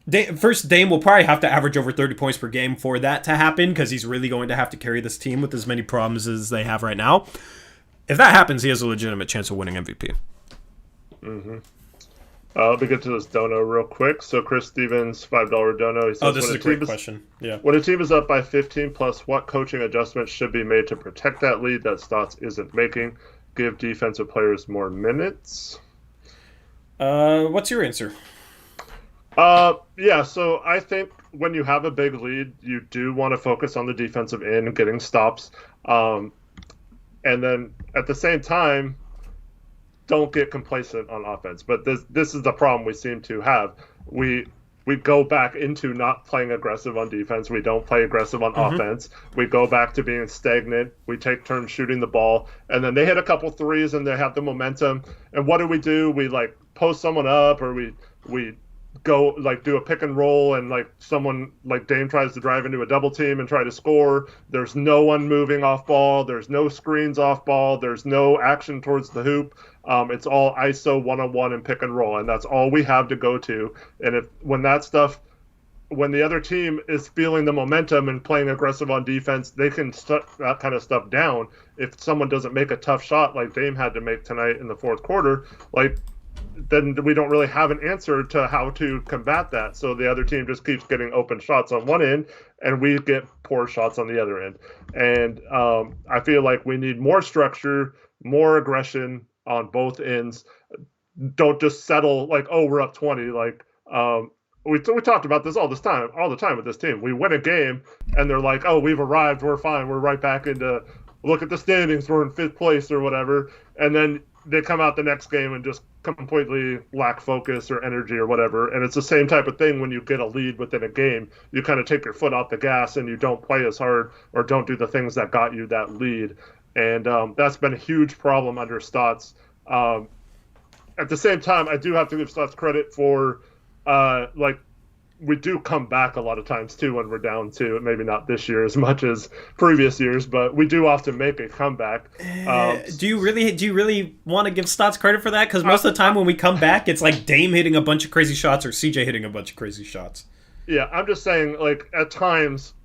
S1: Dame will probably have to average over 30 points per game for that to happen, because he's really going to have to carry this team with as many problems as they have right now. If that happens, he has a legitimate chance of winning MVP.
S2: Mm-hmm. Let me get to this dono real quick. So Chris Stevens, $5 dono. He says,
S1: this is a great question. Yeah.
S2: When a team is up by 15 plus, what coaching adjustments should be made to protect that lead that Stotts isn't making? Give defensive players more minutes?
S1: What's your answer?
S2: Yeah, so I think when you have a big lead, you do want to focus on the defensive end, getting stops. And then at the same time, don't get complacent on offense. But this is the problem we seem to have. We go back into not playing aggressive on defense. We don't play aggressive on offense. We go back to being stagnant. We take turns shooting the ball. And then they hit a couple threes and they have the momentum. And what do? We like post someone up, or we go like do a pick and roll, and like someone like Dame tries to drive into a double team and try to score. There's no one moving off ball. There's no screens off ball. There's no action towards the hoop. It's all ISO one-on-one and pick and roll, and that's all we have to go to. And when the other team is feeling the momentum and playing aggressive on defense, they can shut that kind of stuff down. If someone doesn't make a tough shot like Dame had to make tonight in the fourth quarter, then we don't really have an answer to how to combat that. So the other team just keeps getting open shots on one end, and we get poor shots on the other end. And I feel like we need more structure, more aggression on both ends. Don't just settle like, oh, we're up 20. Like we talked about this all the time with this team. We win a game, and they're like, oh, we've arrived, we're fine, we're right back into look at the standings, we're in 5th place or whatever. And then they come out the next game and just completely lack focus or energy or whatever. And it's the same type of thing when you get a lead within a game. You kind of take your foot off the gas and you don't play as hard or don't do the things that got you that lead. And that's been a huge problem under Stotts. At the same time, I do have to give Stotts credit for we do come back a lot of times too when we're down too. Maybe not this year as much as previous years, but we do often make a comeback.
S1: Do you really want to give Stotts credit for that? Because most of the time when we come back, it's like Dame hitting a bunch of crazy shots or CJ hitting a bunch of crazy shots.
S2: Yeah, I'm just saying, like, at times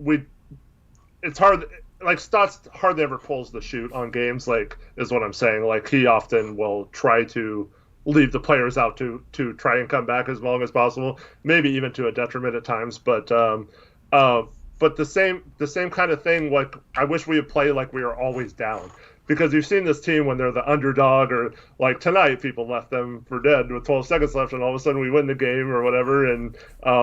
S2: it's hard. Like, Stotts hardly ever pulls the shoot on games, like, is what I'm saying. Like, he often will try to leave the players out to try and come back as long as possible, maybe even to a detriment at times. But the same kind of thing, like, I wish we would play like we are always down. Because you've seen this team when they're the underdog, or like tonight, people left them for dead with 12 seconds left, and all of a sudden we win the game or whatever, and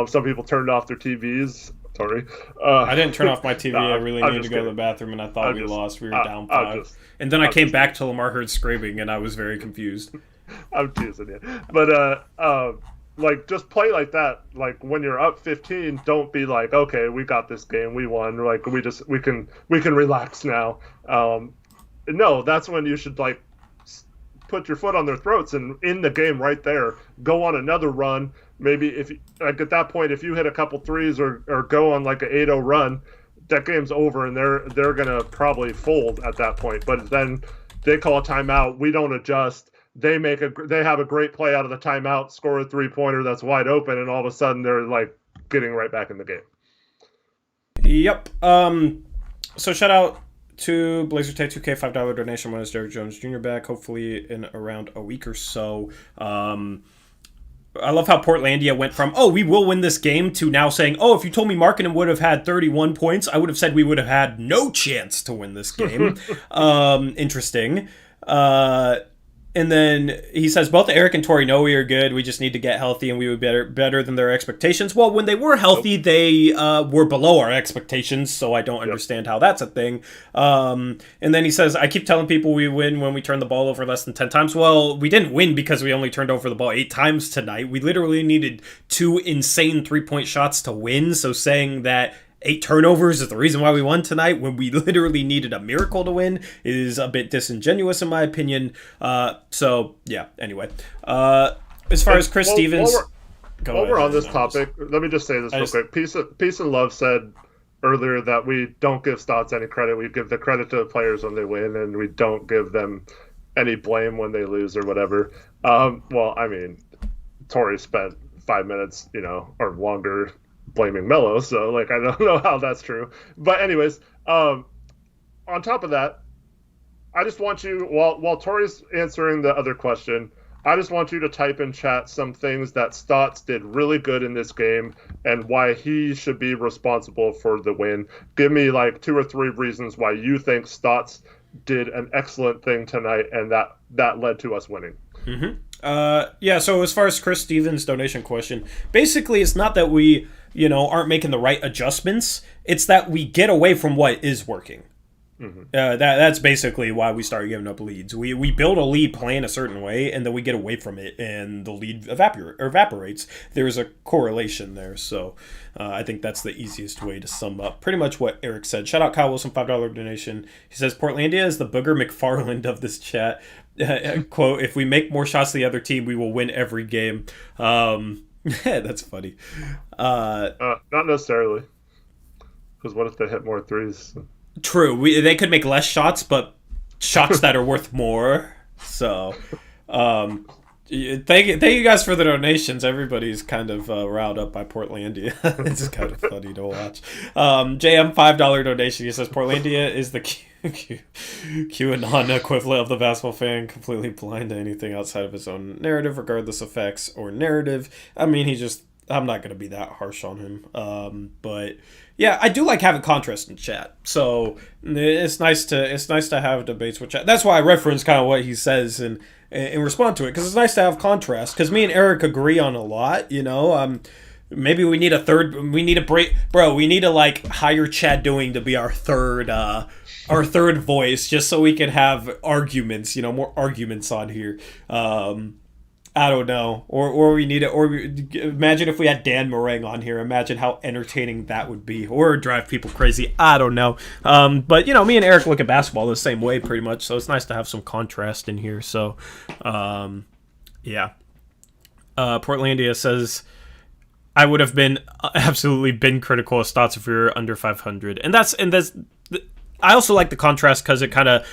S2: some people turned off their TVs. Sorry.
S1: I didn't turn off my TV. I really needed to go to the bathroom, and I thought we lost. We were down 5. And then I came back till Lamar heard screaming, and I was very confused.
S2: I'm teasing you. But, like, just play like that. Like, when you're up 15, don't be like, okay, we got this game. We won. Like, we can relax now. No, that's when you should, like, put your foot on their throats and in the game right there, go on another run. Maybe if like at that point, if you hit a couple threes or go on like an 8-0 run, that game's over and they're gonna probably fold at that point. But then they call a timeout. We don't adjust. They have a great play out of the timeout, score a 3-pointer that's wide open, and all of a sudden they're like getting right back in the game.
S1: Yep. So shout out to Blazer Tay 2K $5 donation when is Derrick Jones Jr. back, hopefully in around a week or so. I love how Portlandia went from, oh, we will win this game, to now saying, oh, if you told me Markkanen would have had 31 points, I would have said we would have had no chance to win this game. Interesting. And then he says, both Eric and Tori know we are good. We just need to get healthy, and we would be better than their expectations. Well, when they were healthy, they were below our expectations, so I don't understand how that's a thing. And then he says, I keep telling people we win when we turn the ball over less than 10 times. Well, we didn't win because we only turned over the ball 8 times tonight. We literally needed 2 insane 3-point shots to win, so saying that 8 turnovers is the reason why we won tonight when we literally needed a miracle to win is a bit disingenuous in my opinion. So yeah, anyway. As far as Chris Stevens...
S2: While we're on this topic, let me just say this real quick. Peace and Love said earlier that we don't give Stotts any credit. We give the credit to the players when they win, and we don't give them any blame when they lose or whatever. Well, I mean, Tori spent 5 minutes, or longer blaming Melo, so I don't know how that's true. But anyways, on top of that, I just want you, while Tori's answering the other question, I just want you to type in chat some things that Stotts did really good in this game and why he should be responsible for the win. Give me 2 or 3 reasons why you think Stotts did an excellent thing tonight and that led to us winning.
S1: Yeah, so as far as Chris Stevens' donation question, basically it's not that we aren't making the right adjustments. It's that we get away from what is working. That's basically why we start giving up leads. We build a lead playing a certain way, and then we get away from it, and the lead evaporates. There's a correlation there, so I think that's the easiest way to sum up pretty much what Eric said. Shout out Kyle Wilson, $5 donation. He says, Portlandia is the Booger McFarland of this chat. Quote, if we make more shots than the other team, we will win every game. That's funny.
S2: Not necessarily. Because what if they hit more threes?
S1: True. They could make less shots, but shots that are worth more. So, thank you guys for the donations. Everybody's kind of riled up by Portlandia. It's kind of funny to watch. JM, $5 donation. He says, Portlandia is the QAnon equivalent of the basketball fan, completely blind to anything outside of his own narrative, regardless of facts or narrative. I mean, I'm not going to be that harsh on him. But yeah, I do like having contrast in chat. So it's nice to have debates with chat. That's why I reference kind of what he says and respond to it, because it's nice to have contrast. Because me and Eric agree on a lot, Maybe we need a third. We need a break, bro. We need to hire Chad Doing to be our third voice, just so we can have arguments. More arguments on here. I don't know, or we need it. Or imagine if we had Dan Meringue on here. Imagine how entertaining that would be, or drive people crazy. I don't know. But me and Eric look at basketball the same way, pretty much. So it's nice to have some contrast in here. So, yeah. Portlandia says, I would have absolutely been critical of Stotts if we were under 500, and that's. I also like the contrast because it kind of.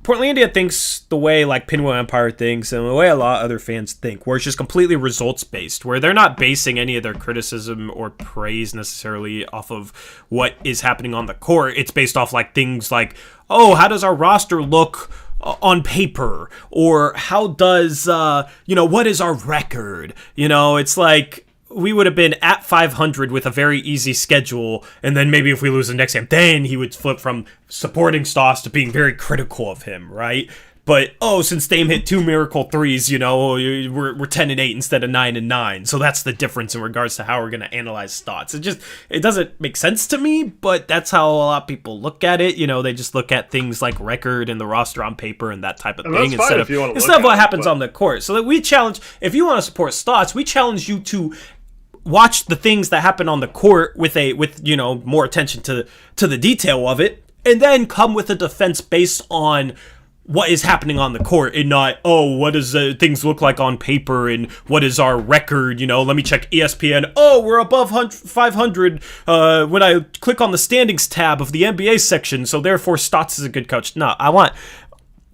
S1: Portlandia thinks the way Pinwheel Empire thinks and the way a lot of other fans think, where it's just completely results based, where they're not basing any of their criticism or praise necessarily off of what is happening on the court. It's based off things like, oh, how does our roster look on paper, or how does what is our record? It's like, we would have been at 500 with a very easy schedule, and then maybe if we lose the next game, then he would flip from supporting Stoss to being very critical of him, right? But, since Dame hit 2 miracle threes, we're 10-8 instead of 9-9. So that's the difference in regards to how we're going to analyze Stotts. It doesn't make sense to me, but that's how a lot of people look at it. They just look at things like record and the roster on paper and that type of thing instead of what happens on the court. So that we challenge, if you want to support Stotts, we challenge you to watch the things that happen on the court with more attention to the detail of it, and then come with a defense based on what is happening on the court, and not, what does things look like on paper, and what is our record, let me check ESPN, we're above 500 when I click on the standings tab of the NBA section, so therefore Stotts is a good coach. No,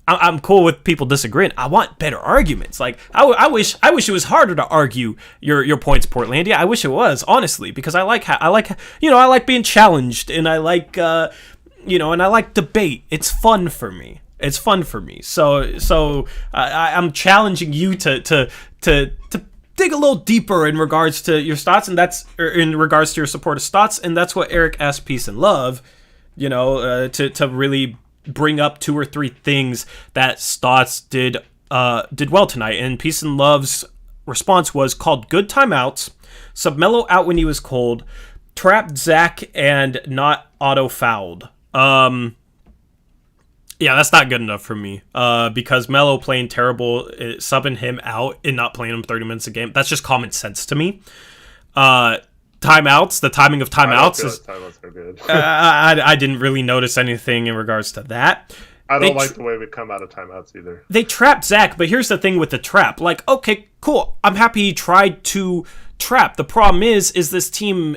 S1: I'm cool with people disagreeing. I want better arguments. I wish it was harder to argue your points, Portlandia. I wish it was, honestly, because I like being challenged, and I like and I like debate. It's fun for me. So I'm challenging you to dig a little deeper in regards to your Stotts, and that's in regards to your support of Stotts, and that's what Eric asked Peace and Love, to really bring up 2 or 3 things that Stotts did did well tonight, and Peace and Love's response was called good timeouts, sub Melo out when he was cold, trapped Zach, and not auto-fouled. Yeah, that's not good enough for me, because Melo playing terrible, subbing him out and not playing him 30 minutes a game, that's just common sense to me. Timeouts, the timing of timeouts is...
S2: Timeouts are good.
S1: I didn't really notice anything in regards to that.
S2: I don't like the way we come out of timeouts either.
S1: They trapped Zach, but here's the thing with the trap. Like, okay, cool. I'm happy he tried to trap. The problem is this team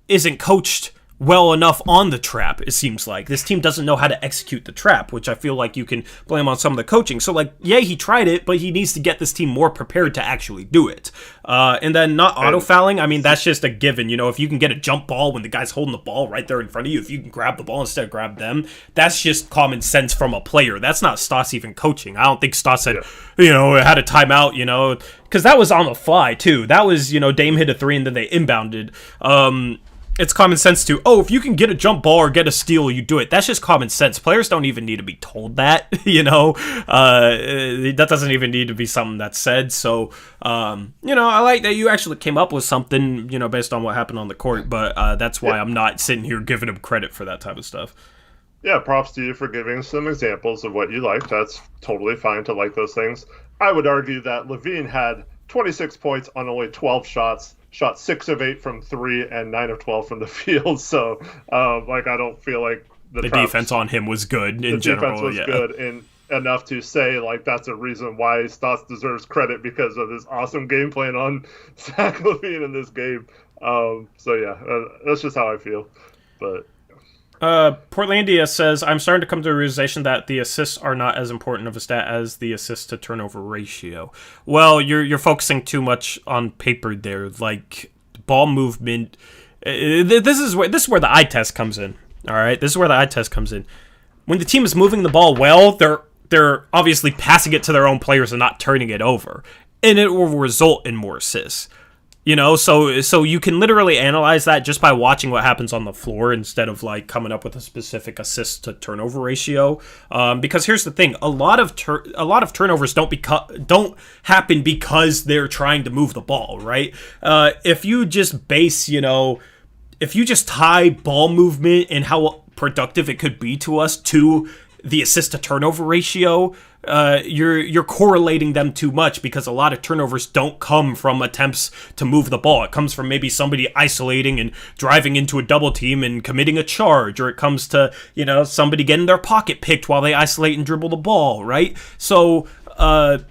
S1: isn't coached well enough on the trap, it seems like. This team doesn't know how to execute the trap, which I feel like you can blame on some of the coaching. So, like, yeah, he tried it, but he needs to get this team more prepared to actually do it. And then not auto-fouling, I mean, that's just a given. You know, if you can get a jump ball when the guy's holding the ball right there in front of you, if you can grab the ball instead of grab them, that's just common sense from a player. That's not Stoss even coaching. I don't think Stoss said, had a timeout, because that was on the fly, too. That was, Dame hit a three and then they inbounded. It's common sense to, if you can get a jump ball or get a steal, you do it. That's just common sense. Players don't even need to be told that, that doesn't even need to be something that's said. So, I like that you actually came up with something, based on what happened on the court, but that's why I'm not sitting here giving him credit for that type of stuff.
S2: Yeah, props to you for giving some examples of what you like. That's totally fine to like those things. I would argue that Levine had 26 points on only 12 shots. Shot 6 of 8 from 3 and 9 of 12 from the field. So, I don't feel like the
S1: defense on him was good in general.
S2: The defense was good and enough to say, that's a reason why Stotts deserves credit because of this awesome game plan on Zach LaVine in this game. That's just how I feel. But
S1: Portlandia says, I'm starting to come to the realization that the assists are not as important of a stat as the assist to turnover ratio. Well, you're focusing too much on paper there, like ball movement. This is where the eye test comes in. All right, this is where the eye test comes in. When the team is moving the ball well, they're obviously passing it to their own players and not turning it over, and it will result in more assists. So you can literally analyze that just by watching what happens on the floor instead of coming up with a specific assist to turnover ratio. Because here's the thing: a lot of turnovers don't happen because they're trying to move the ball, right? If you just tie ball movement and how productive it could be to us to the assist to turnover ratio, you're correlating them too much because a lot of turnovers don't come from attempts to move the ball. It comes from maybe somebody isolating and driving into a double team and committing a charge, or it comes to, somebody getting their pocket picked while they isolate and dribble the ball, right? So, you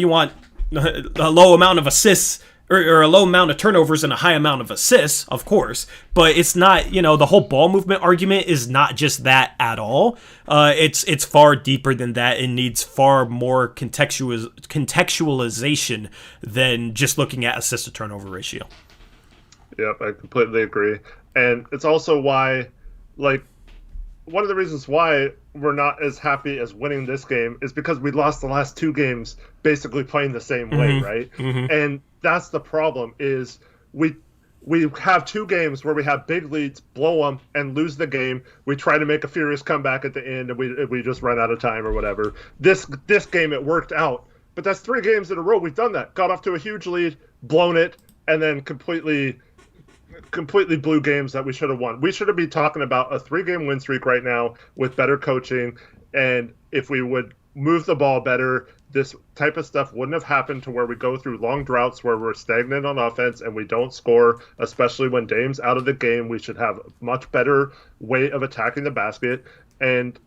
S1: want a low amount of assists or a low amount of turnovers and a high amount of assists, of course, but it's not, the whole ball movement argument is not just that at all. It's far deeper than that and needs far more contextualization than just looking at assist to turnover ratio.
S2: Yep, I completely agree. And it's also why, one of the reasons why we're not as happy as winning this game is because we lost the last two games basically playing the same way, right? Mm-hmm. And that's the problem is we have two games where we have big leads, blow them, and lose the game. We try to make a furious comeback at the end, and we just run out of time or whatever. This game, it worked out. But that's 3 games in a row we've done that. Got off to a huge lead, blown it, and then completely blew games that we should have won. We should be talking about a 3-game win streak right now with better coaching, and if we would move the ball better, this type of stuff wouldn't have happened to where we go through long droughts where we're stagnant on offense and we don't score, especially when Dame's out of the game. We should have a much better way of attacking the basket, and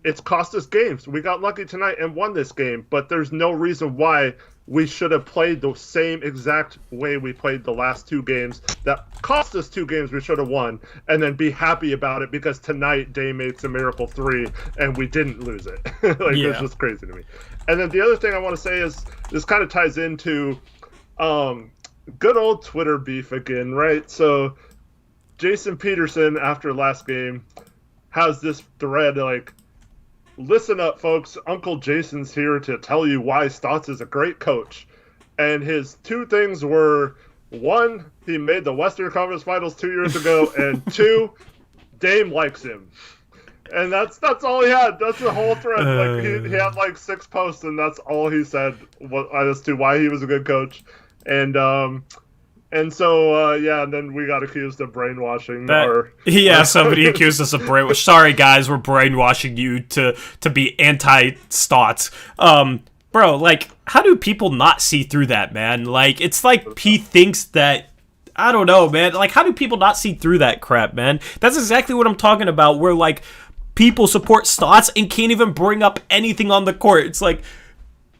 S2: it's cost us games. We got lucky tonight and won this game, but there's no reason why we should have played the same exact way we played the last 2 games that cost us 2 games we should have won, and then be happy about it because tonight Dame makes a miracle 3 and we didn't lose it. It's just crazy to me. And then the other thing I want to say is this kind of ties into good old Twitter beef again, right? So Jason Peterson, after last game, has this thread listen up, folks. Uncle Jason's here to tell you why Stotts is a great coach. And his 2 things were, 1, he made the Western Conference Finals 2 years ago, and 2, Dame likes him. And that's all he had. That's the whole thread. Like he had like 6 posts, and that's all he said as to why he was a good coach. And so and then we got accused of brainwashing.
S1: Somebody accused us of brainwashing. Sorry, guys, we're brainwashing you to be anti-Stotts. Bro, like, how do people not see through that, man? Like, it's like he thinks that. I don't know, man. Like, how do people not see through that crap, man? That's exactly what I'm talking about, where, like, people support Stotts and can't even bring up anything on the court. It's like,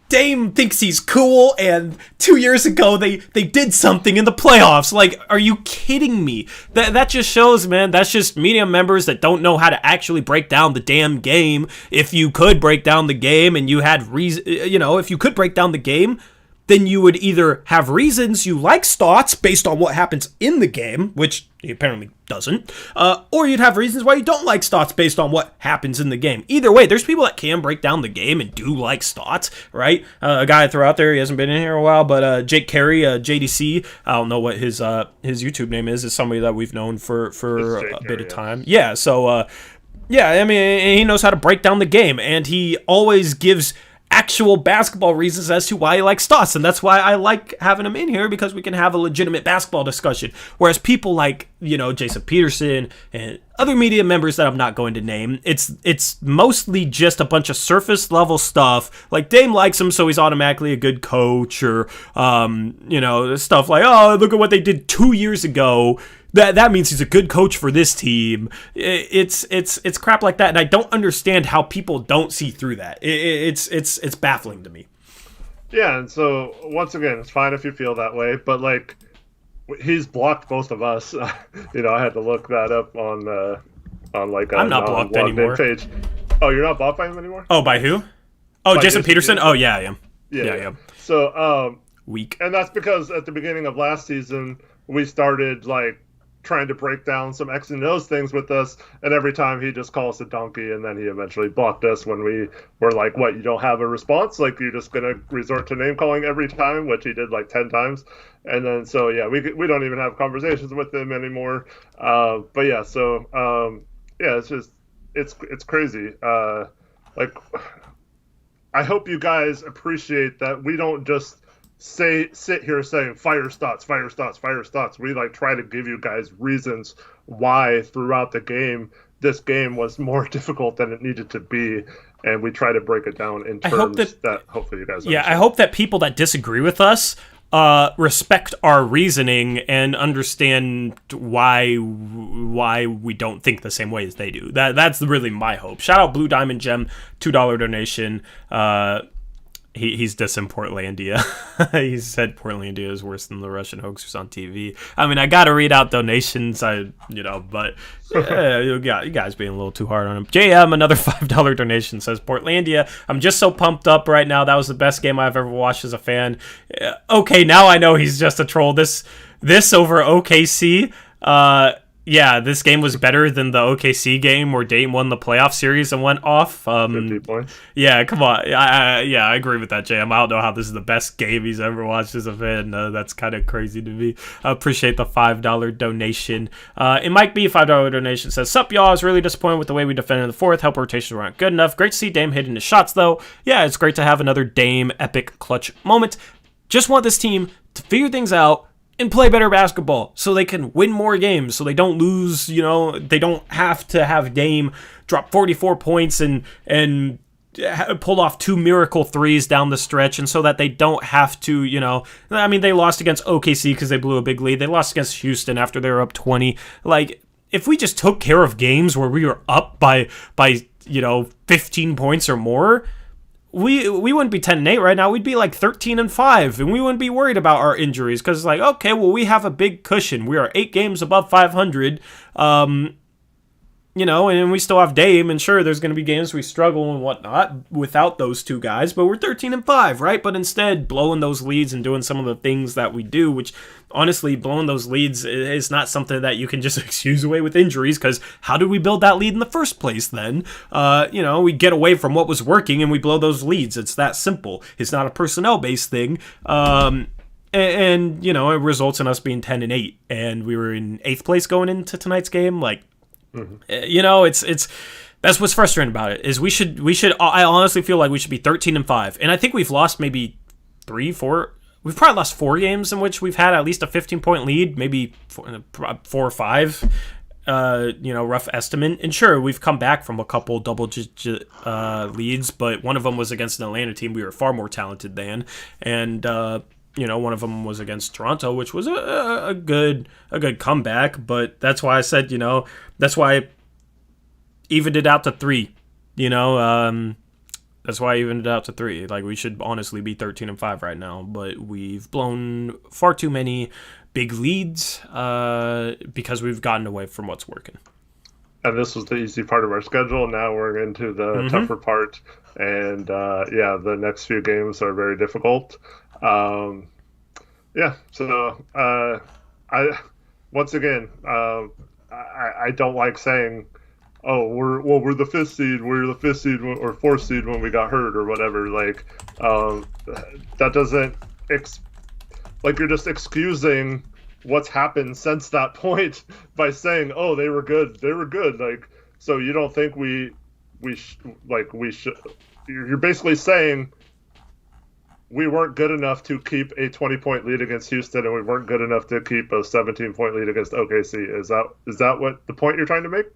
S1: Dame thinks he's cool, and 2 years ago they did something in the playoffs. Like, are you kidding me? That just shows, man, that's just media members that don't know how to actually break down the damn game. If you could break down the game and you had reason, if you could break down the game, then you would either have reasons you like Stotts based on what happens in the game, which he apparently doesn't, or you'd have reasons why you don't like Stotts based on what happens in the game. Either way, there's people that can break down the game and do like Stotts, right? A guy I throw out there, he hasn't been in here a while, but Jake Carey, JDC, I don't know what his YouTube name is somebody that we've known for a bit of time. Yeah, so, I mean, he knows how to break down the game, and he always gives actual basketball reasons as to why he likes Stotts, and that's why I like having him in here, because we can have a legitimate basketball discussion. Whereas people like, Jason Peterson and other media members that I'm not going to name, it's mostly just a bunch of surface level stuff. Like, Dame likes him, so he's automatically a good coach, or stuff like, oh, look at what they did 2 years ago. That means he's a good coach for this team. It's crap like that, and I don't understand how people don't see through that. It's baffling to me.
S2: Yeah, and so once again, it's fine if you feel that way, but like, he's blocked both of us. I had to look that up on like a
S1: I'm not blocked anymore.
S2: Page. Oh, you're not blocked by him anymore?
S1: Oh, by who? Oh, Jason Peterson? Oh, yeah, I am.
S2: Yeah, I am. So
S1: weak,
S2: and that's because at the beginning of last season we started like trying to break down some X and O's things with us, and every time he just calls us a donkey, and then he eventually blocked us when we were like, what, you don't have a response? Like, you're just going to resort to name calling every time, which he did like 10 times. And then, so yeah, we don't even have conversations with him anymore. But yeah, so it's just, it's crazy. Like, I hope you guys appreciate that we don't just sit here saying fire Stotts. We like try to give you guys reasons why throughout the game this game was more difficult than it needed to be, and we try to break it down in terms that hopefully you guys understand.
S1: I hope that people that disagree with us respect our reasoning and understand why we don't think the same way as they do. That's really my hope. Shout out Blue Diamond Gem, $2 donation. He's dissing Portlandia. He said Portlandia is worse than the Russian hoaxers on TV. I mean, I gotta read out donations, but you guys being a little too hard on him. JM, another $5 donation, says Portlandia, I'm just so pumped up right now. That was the best game I've ever watched as a fan. Okay, now I know he's just a troll. This over OKC. Yeah, this game was better than the OKC game where Dame won the playoff series and went off.
S2: 50 points.
S1: Yeah, come on. I agree with that, JM. I don't know how this is the best game he's ever watched as a fan. That's kind of crazy to me. I appreciate the $5 donation. It might be a $5 donation. Says, sup, y'all. I was really disappointed with the way we defended in the fourth. Help rotations weren't good enough. Great to see Dame hitting his shots, though. Yeah, it's great to have another Dame epic clutch moment. Just want this team to figure things out and play better basketball so they can win more games, so they don't lose, they don't have to have Dame drop 44 points and pull off 2 miracle threes down the stretch, and so that they don't have to, I mean, they lost against OKC because they blew a big lead. They lost against Houston after they were up 20. Like, if we just took care of games where we were up by 15 points or more, we wouldn't be 10-8 right now. We'd be like 13-5, and we wouldn't be worried about our injuries because, like, okay, well, we have a big cushion. We are 8 games above 500, and we still have Dame, and sure, there's going to be games we struggle and whatnot without those two guys, but we're 13-5, right? But instead, blowing those leads and doing some of the things that we do, which, honestly, blowing those leads is not something that you can just excuse away with injuries, because how did we build that lead in the first place then? We get away from what was working and we blow those leads. It's that simple. It's not a personnel-based thing. And it results in us being 10-8, and we were in 8th place going into tonight's game. Like, it's That's what's frustrating about it is we should. I honestly feel like we should be 13-5, and I think we've lost maybe 3, 4. We've probably lost 4 games in which we've had at least a 15-point lead, maybe 4 or 5. Rough estimate. And sure, we've come back from a couple double-digit leads, but one of them was against an Atlanta team we were far more talented than, and one of them was against Toronto, which was a good comeback. But that's why I said, that's why I evened it out to 3. That's why I evened it out to 3. Like, we should honestly be 13-5 right now, but we've blown far too many big leads because we've gotten away from what's working.
S2: And this was the easy part of our schedule. Now we're into the tougher part, and the next few games are very difficult. So I don't like saying, oh, we're the 5th seed. We're the 5th seed or 4th seed when we got hurt or whatever. Like, that doesn't you're just excusing what's happened since that point by saying, oh, they were good. Like, so you don't think we should? You're basically saying we weren't good enough to keep a 20-point lead against Houston, and we weren't good enough to keep a 17-point lead against OKC. Is that what the point you're trying to make?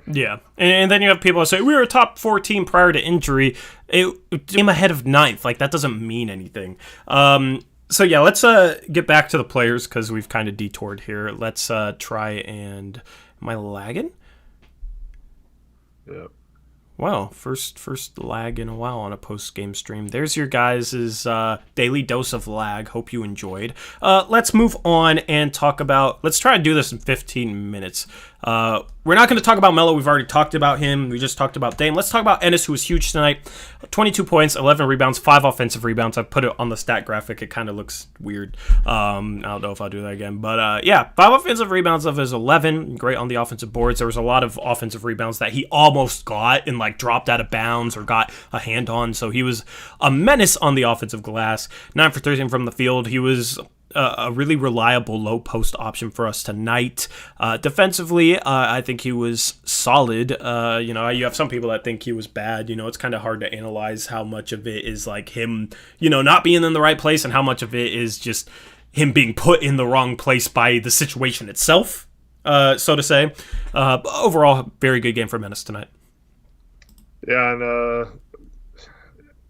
S1: Yeah, and then you have people that say we were a top 4 team prior to injury. It came ahead of 9th. Like, that doesn't mean anything. So yeah, let's get back to the players because we've kind of detoured here. Let's try and... Am I lagging?
S2: Yeah.
S1: Wow, first lag in a while on a post-game stream. There's your guys' daily dose of lag. Hope you enjoyed. Let's move on and talk about... Let's try and do this in 15 minutes. We're not going to talk about Melo. We've already talked about him. We just talked about Dame. Let's talk about Ennis, who was huge tonight. 22 points, 11 rebounds, 5 offensive rebounds. I've put it on the stat graphic. It kind of looks weird. I don't know if I'll do that again. But 5 offensive rebounds of his 11. Great on the offensive boards. There was a lot of offensive rebounds that he almost got and dropped out of bounds or got a hand on. So he was a menace on the offensive glass. 9 for 13 from the field. He was a really reliable low post option for us tonight. Defensively, I think he was solid. You have some people that think he was bad. It's kind of hard to analyze how much of it is him, not being in the right place and how much of it is just him being put in the wrong place by the situation itself, so to say. Overall, very good game for Menace tonight.
S2: Yeah, and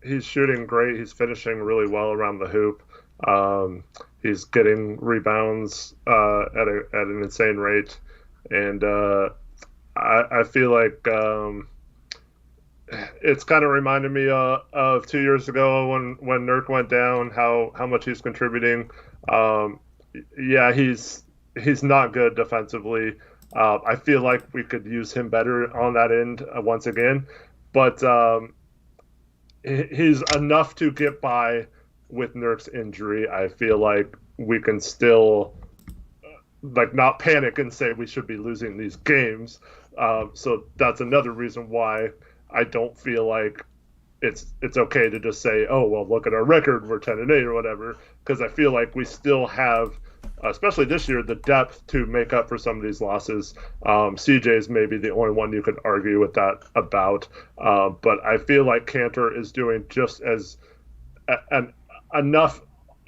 S2: he's shooting great. He's finishing really well around the hoop. He's getting rebounds at an insane rate, and I feel like it's kind of reminded me of 2 years ago when Nurk went down. How much he's contributing. He's not good defensively. I feel like we could use him better on that end once again, but he's enough to get by. With Nurk's injury, I feel like we can still not panic and say we should be losing these games. So that's another reason why I don't feel like it's okay to just say, oh, well, look at our record, we're 10-8 or whatever, because I feel like we still have, especially this year, the depth to make up for some of these losses. CJ is maybe the only one you could argue with that about, but I feel like Cantor is doing just as enough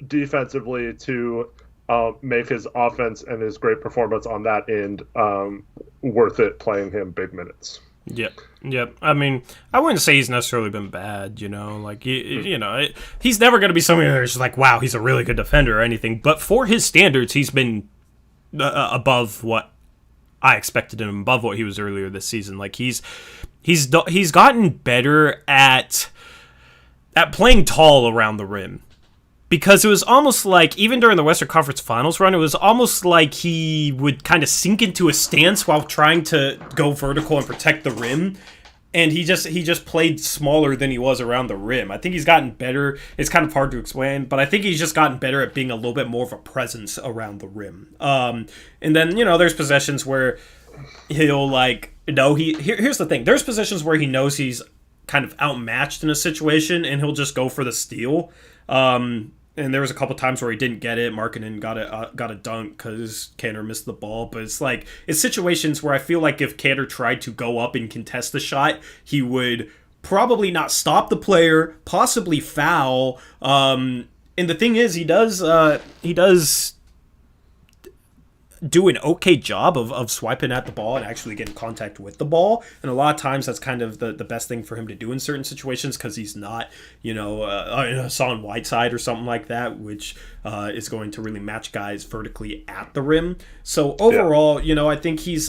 S2: defensively to make his offense and his great performance on that end worth it playing him big minutes.
S1: Yep. I mean, I wouldn't say he's necessarily been bad, he's never going to be somebody that's just wow, he's a really good defender or anything. But for his standards, he's been above what I expected him, above what he was earlier this season. He's gotten better at playing tall around the rim. Because it was almost like, even during the Western Conference Finals run, it was almost like he would kind of sink into a stance while trying to go vertical and protect the rim. And he just played smaller than he was around the rim. I think he's gotten better. It's kind of hard to explain, but I think he's just gotten better at being a little bit more of a presence around the rim. And then, there's possessions where he'll here's the thing. There's possessions where he knows he's kind of outmatched in a situation and he'll just go for the steal. and there was a couple times where he didn't get it. Markkanen got a dunk because Kanter missed the ball. But it's situations where I feel like if Kanter tried to go up and contest the shot, he would probably not stop the player, possibly foul. And the thing is, he does do an okay job of swiping at the ball and actually getting contact with the ball. And a lot of times that's kind of the best thing for him to do in certain situations because he's not, Hassan Whiteside or something like that, which is going to really match guys vertically at the rim. So overall, I think he's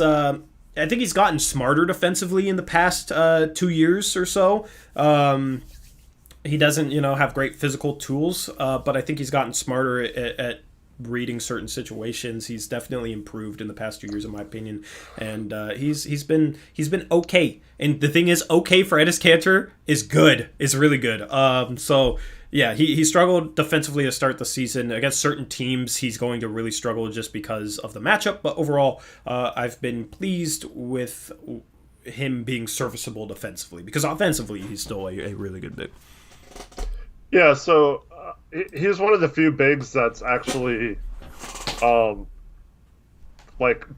S1: gotten smarter defensively in the past 2 years or so. He doesn't, have great physical tools, but I think he's gotten smarter at reading certain situations. He's definitely improved in the past 2 years, in my opinion, and he's been okay. And the thing is, okay for Enes Kanter is good, is really good. So yeah, he struggled defensively to start the season against certain teams. He's going to really struggle just because of the matchup. But overall, I've been pleased with him being serviceable defensively because offensively he's still a really good big.
S2: Yeah, so he's one of the few bigs that's actually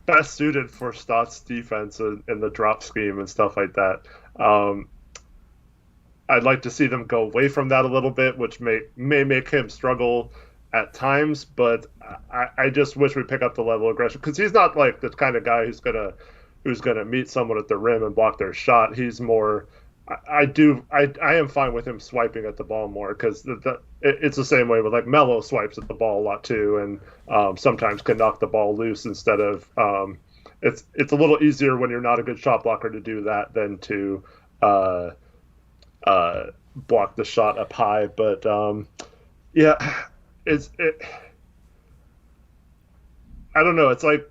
S2: best suited for Stott's defense and the drop scheme and stuff like that. I'd like to see them go away from that a little bit, which may make him struggle at times, but I just wish we pick up the level of aggression because he's not like the kind of guy who's gonna meet someone at the rim and block their shot. He's more. I am fine with him swiping at the ball more because it's the same way with like Melo swipes at the ball a lot too, and sometimes can knock the ball loose instead of it's a little easier when you're not a good shot blocker to do that than to block the shot up high. But I don't know. It's like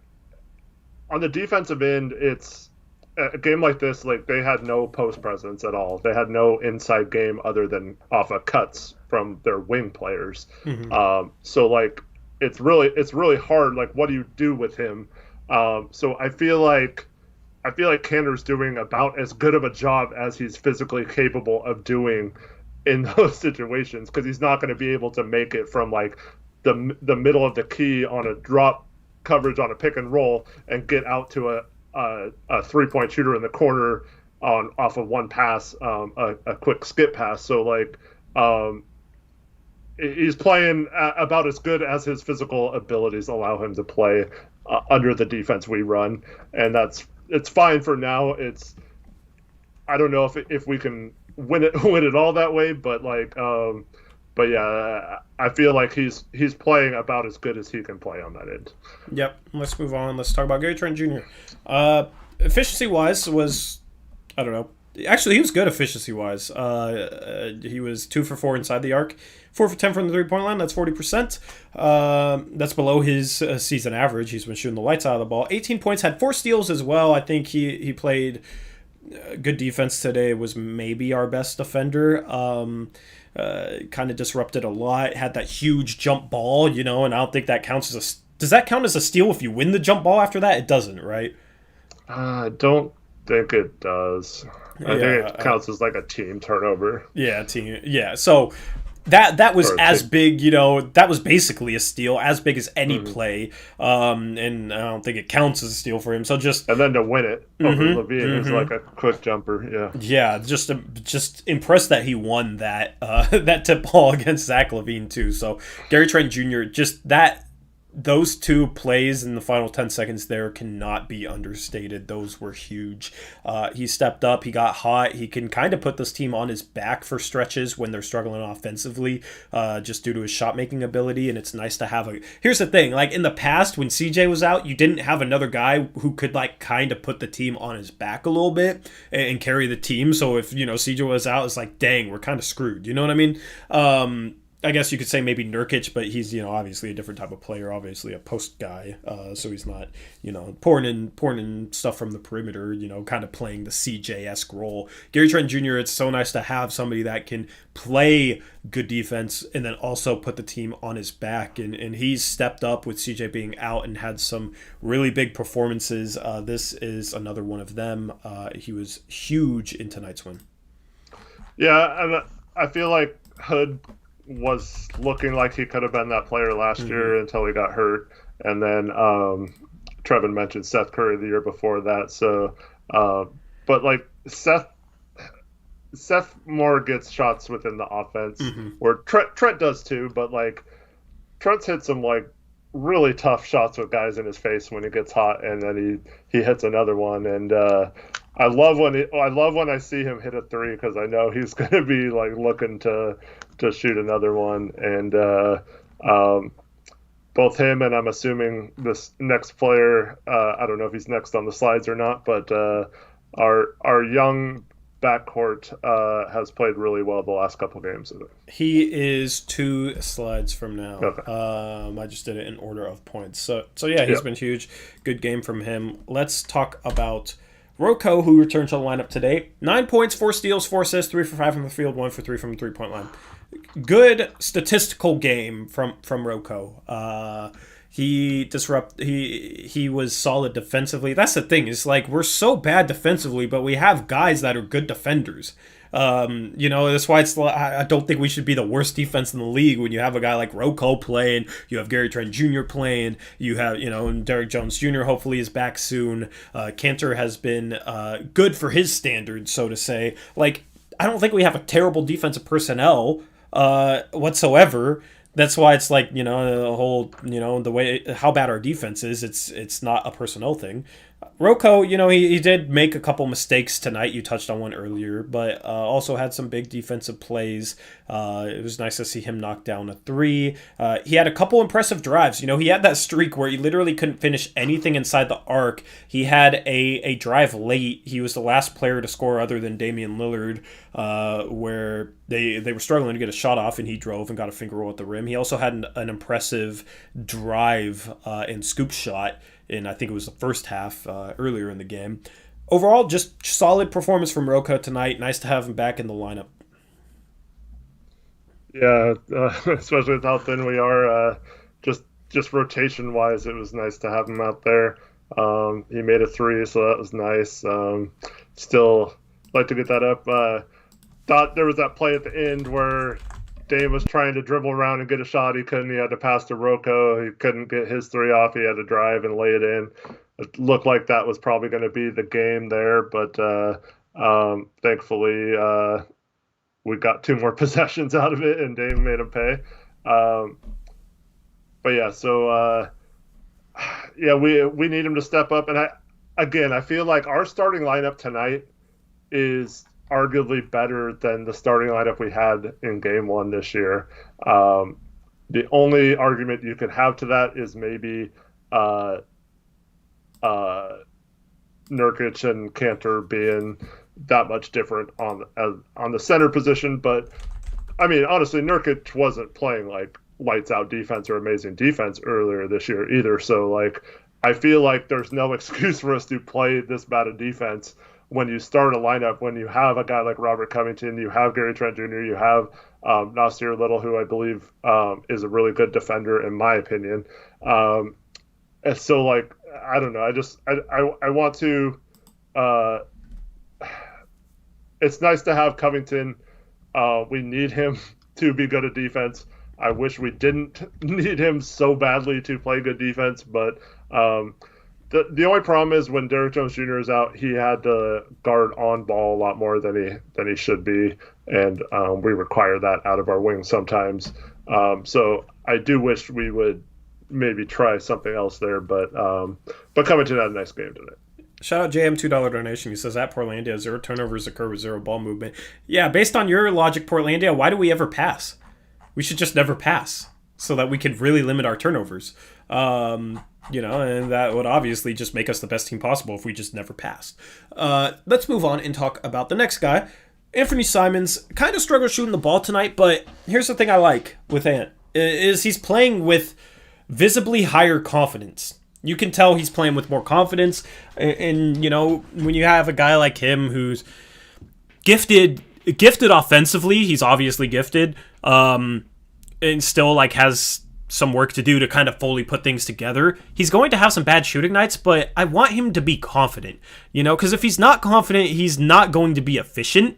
S2: on the defensive end, it's a game like this, like they had no post presence at all. They had no inside game other than off of cuts from their wing players. Mm-hmm. So like it's really hard. Like, what do you do with him? So I feel like Kanter's doing about as good of a job as he's physically capable of doing in those situations because he's not going to be able to make it from like the middle of the key on a drop coverage on a pick and roll and get out to a 3-point shooter in the corner off of one pass, a quick skip pass. So like he's playing about as good as his physical abilities allow him to play under the defense we run, and it's fine for now. I don't know if we can win it all that way, but yeah, I feel like he's playing about as good as he can play on that end.
S1: Yep. Let's move on. Let's talk about Gary Trent Jr. Efficiency-wise was, I don't know. Actually, he was good efficiency-wise. He was 2 for 4 inside the arc, 4 for 10 from the three-point line. That's 40%. That's below his season average. He's been shooting the lights out of the ball. 18 points, had 4 steals as well. I think he played good defense today. Was maybe our best defender. Kind of disrupted a lot. Had that huge jump ball, and I don't think that counts as a. Does that count as a steal if you win the jump ball after that? It doesn't, right?
S2: I don't think it does. I think it counts as like a team turnover.
S1: Yeah, team. Yeah, so that was as big, that was basically a steal, as big as any play. And I don't think it counts as a steal for him. So and
S2: then to win it over Levine is like a quick jumper. Yeah.
S1: Yeah, just impressed that he won that that tip ball against Zach LaVine too. So Gary Trent Jr. just those 2 plays in the final 10 seconds there cannot be understated. Those were huge. He stepped up. He got hot. He can kind of put this team on his back for stretches when they're struggling offensively, just due to his shot-making ability, and it's nice to have Here's the thing. Like, in the past, when CJ was out, you didn't have another guy who could, like, kind of put the team on his back a little bit and carry the team. So if, CJ was out, it's like, dang, we're kind of screwed. You know what I mean? I guess you could say maybe Nurkic, but he's, obviously a different type of player, obviously a post guy. So he's not, pouring in stuff from the perimeter, kind of playing the CJ-esque role. Gary Trent Jr., it's so nice to have somebody that can play good defense and then also put the team on his back. And he's stepped up with CJ being out and had some really big performances. This is another one of them. He was huge in tonight's win.
S2: Yeah, and I feel like Hood was looking like he could have been that player last year until he got hurt. And then Trevin mentioned Seth Curry the year before that. So, but like Seth more gets shots within the offense, where Trent does too. But like Trent's hit some like really tough shots with guys in his face when he gets hot, and then he hits another one. And I love when I see him hit a three, because I know he's going to be like looking to shoot another one. And both him and I'm assuming this next player, I don't know if he's next on the slides or not, but our young backcourt has played really well the last couple games of it.
S1: He is 2 slides from now.
S2: Okay.
S1: I just did it in order of points. So yeah, he's been huge. Good game from him. Let's talk about Rocco, who returned to the lineup today. 9 points, 4 steals, 4 assists, 3 for 5 from the field, 1 for 3 from the three-point line. Good statistical game from Rocco. He was solid defensively. That's the thing. It's like we're so bad defensively, but we have guys that are good defenders. That's why I don't think we should be the worst defense in the league when you have a guy like Rocco playing, you have Gary Trent Jr. playing, you have, and Derrick Jones Jr. hopefully is back soon. Cantor has been good for his standards, so to say. Like, I don't think we have a terrible defensive personnel whatsoever. That's why it's like, the whole, the way how bad our defense is, it's not a personnel thing. Rocco, he did make a couple mistakes tonight. You touched on one earlier, but also had some big defensive plays. It was nice to see him knock down a 3. He had a couple impressive drives. He had that streak where he literally couldn't finish anything inside the arc. He had a drive late. He was the last player to score other than Damian Lillard, where they were struggling to get a shot off, and he drove and got a finger roll at the rim. He also had an impressive drive and scoop shot in, I think it was the first half earlier in the game. Overall, just solid performance from Rocco tonight. Nice to have him back in the lineup.
S2: Yeah, especially with how thin we are. Just rotation-wise, it was nice to have him out there. He made a 3, so that was nice. Still like to get that up. Thought there was that play at the end where Dame was trying to dribble around and get a shot. He couldn't. He had to pass to Rocco. He couldn't get his 3 off. He had to drive and lay it in. It looked like that was probably going to be the game there, but thankfully we got 2 more possessions out of it, and Dame made him pay. But yeah, so we need him to step up. And I feel like our starting lineup tonight is arguably better than the starting lineup we had in game 1 this year. The only argument you could have to that is maybe Nurkic and Cantor being that much different on the center position. But I mean, honestly, Nurkic wasn't playing like lights out defense or amazing defense earlier this year either. So like, I feel like there's no excuse for us to play this bad of defense when you start a lineup, when you have a guy like Robert Covington, you have Gary Trent Jr., you have Nasir Little, who I believe is a really good defender, in my opinion. And so, like, I don't know. I want to it's nice to have Covington. We need him to be good at defense. I wish we didn't need him so badly to play good defense, but the only problem is when Derrick Jones Jr. is out, he had to guard on ball a lot more than he should be, and we require that out of our wings sometimes. So I do wish we would maybe try something else there, but Covington had a nice game today.
S1: Shout out JM $2 donation. He says, at Portlandia, 0 turnovers occur with 0 ball movement. Yeah, based on your logic, Portlandia, why do we ever pass? We should just never pass so that we could really limit our turnovers. And that would obviously just make us the best team possible if we just never passed. Let's move on and talk about the next guy. Anthony Simons kind of struggled shooting the ball tonight, but here's the thing I like with Ant, is he's playing with visibly higher confidence. You can tell he's playing with more confidence, and when you have a guy like him who's gifted offensively, he's obviously gifted, and still like has some work to do to kind of fully put things together. He's going to have some bad shooting nights, but I want him to be confident, because if he's not confident, he's not going to be efficient.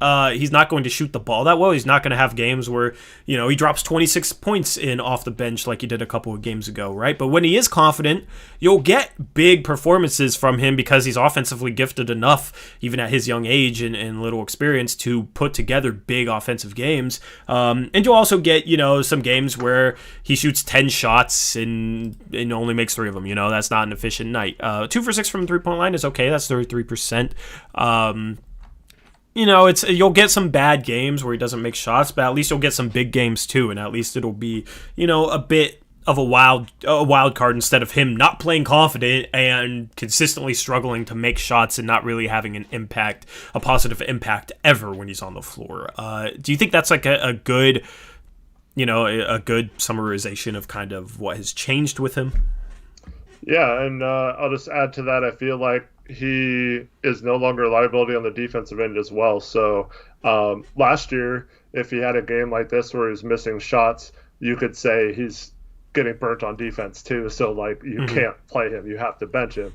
S1: he's not going to shoot the ball that well. He's not going to have games where, he drops 26 points in off the bench like he did a couple of games ago, right? But when he is confident, you'll get big performances from him because he's offensively gifted enough, even at his young age and little experience, to put together big offensive games. And you'll also get, some games where he shoots 10 shots and only makes 3 of them. That's not an efficient night. 2 for 6 from the three-point line is okay. That's 33%. You'll get some bad games where he doesn't make shots, but at least you'll get some big games too, and at least it'll be, a bit of a wild card instead of him not playing confident and consistently struggling to make shots and not really having a positive impact ever when he's on the floor. Do you think that's like a good, a good summarization of kind of what has changed with him?
S2: Yeah, and I'll just add to that. I feel like he is no longer a liability on the defensive end as well. So last year, if he had a game like this where he's missing shots, you could say he's getting burnt on defense too. So like you can't play him, you have to bench him.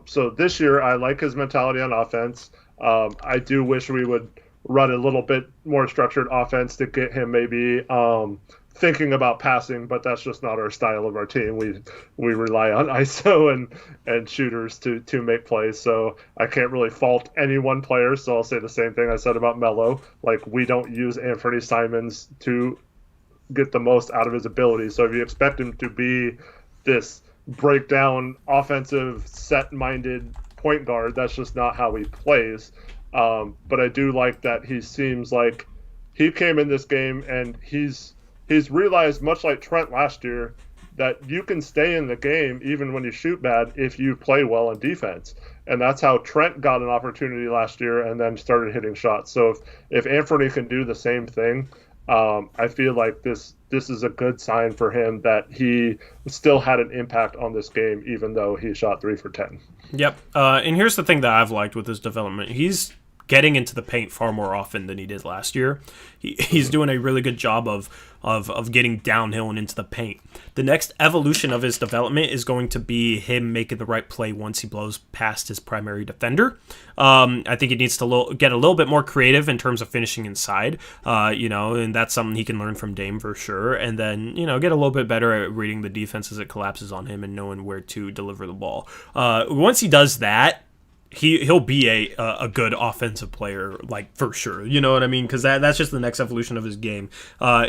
S2: So this year, I like his mentality on offense. I do wish we would run a little bit more structured offense to get him maybe thinking about passing, but that's just not our style of our team. We rely on ISO and shooters to make plays, so I can't really fault any one player. So I'll say the same thing I said about Melo. Like, we don't use Anthony Simons to get the most out of his ability. So if you expect him to be this breakdown offensive set-minded point guard, that's just not how he plays. But I do like that he seems like he came in this game and he's realized, much like Trent last year, that you can stay in the game even when you shoot bad if you play well on defense. And that's how Trent got an opportunity last year and then started hitting shots. So if Anthony can do the same thing, I feel like this is a good sign for him that he still had an impact on this game, even though he shot 3 for 10.
S1: Yep. And here's the thing that I've liked with his development. He's getting into the paint far more often than he did last year. He's doing a really good job of getting downhill and into the paint. The next evolution of his development is going to be him making the right play once he blows past his primary defender. I think he needs to get a little bit more creative in terms of finishing inside, and that's something he can learn from Dame for sure. And then, get a little bit better at reading the defense as it collapses on him and knowing where to deliver the ball. Once he does that, he'll be a good offensive player, like, for sure. You know what I mean? Because that's just the next evolution of his game.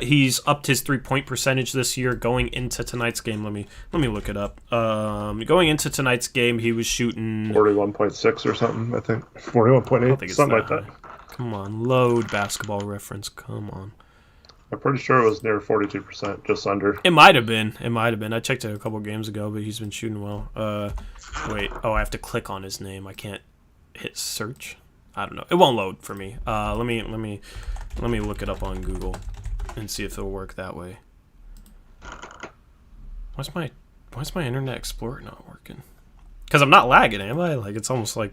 S1: He's upped his 3-point percentage this year. Going into tonight's game, let me look it up. Going into tonight's game, he was shooting
S2: 41.6 or something. I think 41.8, something like that.
S1: Come on, load Basketball Reference. Come on.
S2: I'm pretty sure it was near 42%, just under.
S1: It might have been. I checked it a couple games ago, but he's been shooting well. Wait. Oh, I have to click on his name. I can't hit search. I don't know. It won't load for me. Let me look it up on Google and see if it'll work that way. Why's my Internet Explorer not working? Because I'm not lagging, am I? Like, it's almost like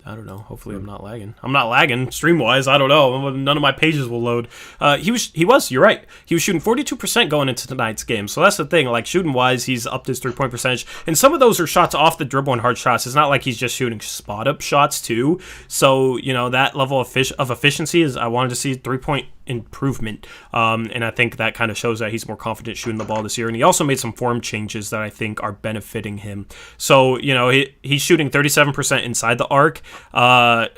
S1: I don't know. Hopefully I'm not lagging. I'm not lagging stream-wise. I don't know. None of my pages will load. You're right. He was shooting 42% going into tonight's game. So that's the thing. Like, shooting-wise, he's upped his 3-point percentage. And some of those are shots off the dribble and hard shots. It's not like he's just shooting spot-up shots, too. So, that level of efficiency is, I wanted to see 3-point improvement. And I think that kind of shows that he's more confident shooting the ball this year. And he also made some form changes that I think are benefiting him. So, he's shooting 37% inside the arc. Let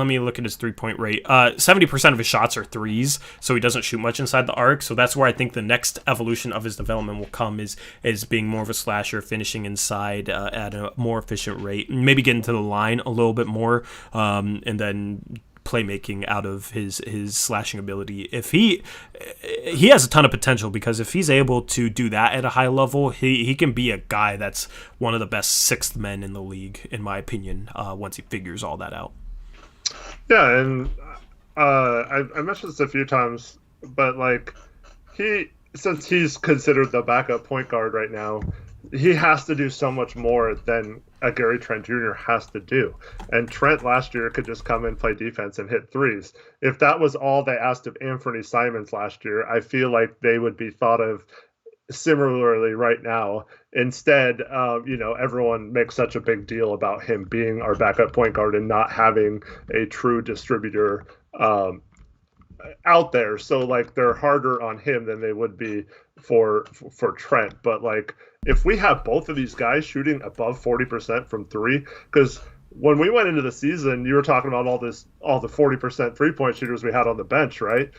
S1: me look at his 3-point rate. 70% of his shots are threes, so he doesn't shoot much inside the arc. So that's where I think the next evolution of his development will come is being more of a slasher, finishing inside at a more efficient rate, maybe getting to the line a little bit more, and then playmaking out of his slashing ability. If he has a ton of potential, because if he's able to do that at a high level, he can be a guy that's one of the best sixth men in the league, in my opinion, once he figures all that out.
S2: Yeah, and I mentioned this a few times, but like since he's considered the backup point guard right now, he has to do so much more than a Gary Trent Jr. has to do. And Trent last year could just come in, play defense, and hit threes. If that was all they asked of Anthony Simons last year, I feel like they would be thought of similarly right now. Instead, everyone makes such a big deal about him being our backup point guard and not having a true distributor out there. So like they're harder on him than they would be for Trent. But like if we have both of these guys shooting above 40% from three, because when we went into the season, you were talking about all the 40% 3-point shooters we had on the bench, right?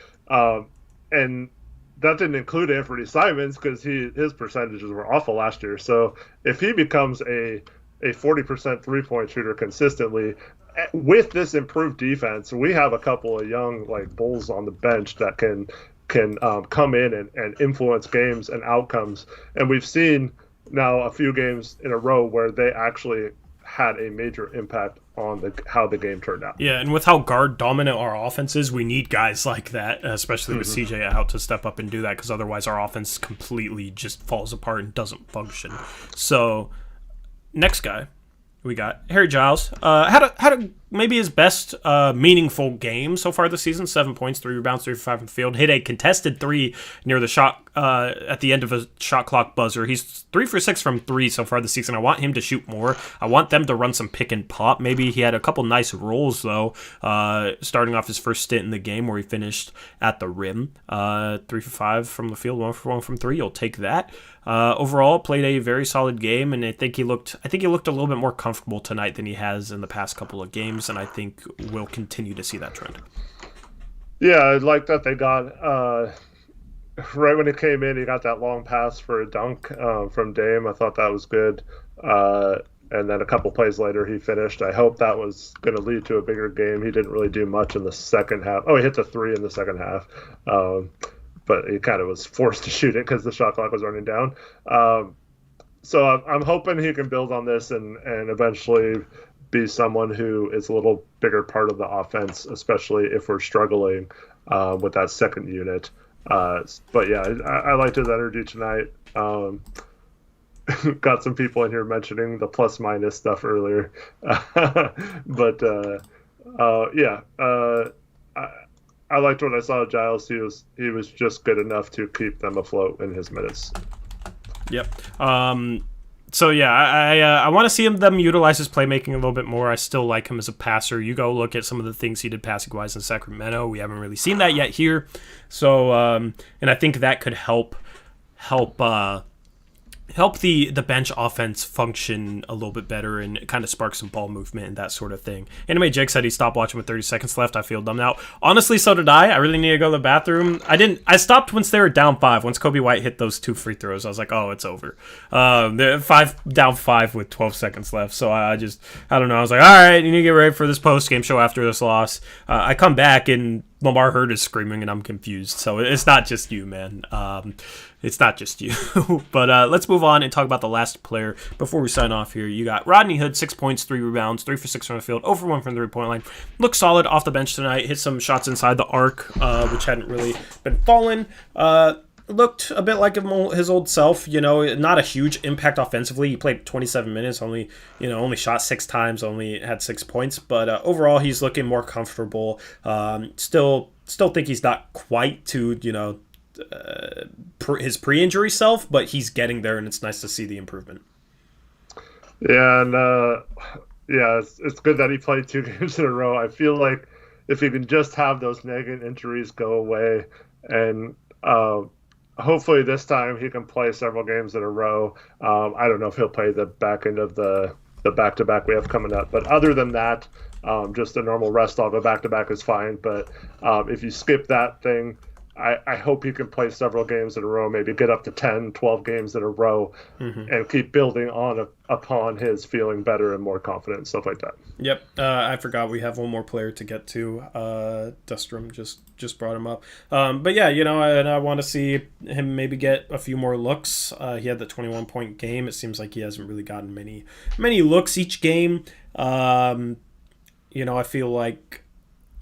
S2: And that didn't include Anthony Simons because his percentages were awful last year. So if he becomes a 40% 3-point shooter consistently with this improved defense, we have a couple of young like bulls on the bench that can come in and influence games and outcomes. And we've seen now a few games in a row where they actually had a major impact on how the game turned out.
S1: Yeah, and with how guard dominant our offense is, we need guys like that, especially with CJ out, to step up and do that, because otherwise our offense completely just falls apart and doesn't function. So, next guy, we got Harry Giles. Had a maybe his best meaningful game so far this season. 7 points, 3 rebounds, 3 for 5 from the field. Hit a contested 3 near the shot at the end of a shot clock buzzer. He's 3 for 6 from 3 so far this season. I want him to shoot more. I want them to run some pick and pop. Maybe he had a couple nice rolls though, starting off his first stint in the game where he finished at the rim. 3 for 5 from the field, 1 for 1 from 3. You'll take that. Overall, played a very solid game, and I think he looked a little bit more comfortable tonight than he has in the past couple of games, and I think we'll continue to see that trend.
S2: Yeah, I like that they got right when he came in, he got that long pass for a dunk from Dame. I thought that was good. And then a couple plays later, he finished. I hope that was going to lead to a bigger game. He didn't really do much in the second half. Oh, he hit the 3 in the second half. But he kind of was forced to shoot it because the shot clock was running down. So I'm hoping he can build on this and eventually be someone who is a little bigger part of the offense, especially if we're struggling with that second unit. But yeah, I liked his energy tonight. Got some people in here mentioning the plus minus stuff earlier. But I liked what I saw of Giles. He was just good enough to keep them afloat in his minutes.
S1: Yep. So yeah, I want to see them utilize his playmaking a little bit more. I still like him as a passer. You go look at some of the things he did passing wise in Sacramento. We haven't really seen that yet here. So and I think that could help the bench offense function a little bit better and kind of spark some ball movement and that sort of thing. Anyway, Jake said he stopped watching with 30 seconds left. I feel dumb now. Honestly, so did I. I really need to go to the bathroom. I stopped once they were down 5. Once Kobe White hit those 2 free throws, I was like, oh, it's over. They're down 5 with 12 seconds left. So I don't know. I was like, all right, you need to get ready for this post-game show after this loss. I come back and Lamar Hurd is screaming and I'm confused. So it's not just you, man. It's not just you. But let's move on and talk about the last player before we sign off here. You got Rodney Hood, 6 points, 3 rebounds, 3 for 6 from the field, 0 for 1 from the 3-point line. Looked solid off the bench tonight. Hit some shots inside the arc, which hadn't really been falling. Looked a bit like his old self, not a huge impact offensively. He played 27 minutes, only shot 6 times, only had 6 points. But overall, he's looking more comfortable. Still think he's not quite to, his pre-injury self, but he's getting there, and it's nice to see the improvement.
S2: Yeah, and it's good that he played 2 games in a row. I feel like if he can just have those nagging injuries go away, and hopefully this time he can play several games in a row. I don't know if he'll play the back end of the back-to-back we have coming up, but other than that, just a normal rest off a back-to-back is fine. But if you skip that thing, I hope he can play several games in a row, maybe get up to 10, 12 games in a row, and keep building upon his feeling better and more confident, stuff like that.
S1: Yep. I forgot we have one more player to get to. Dustrom just brought him up. But yeah, and I want to see him maybe get a few more looks. He had the 21-point game. It seems like he hasn't really gotten many looks each game. I feel like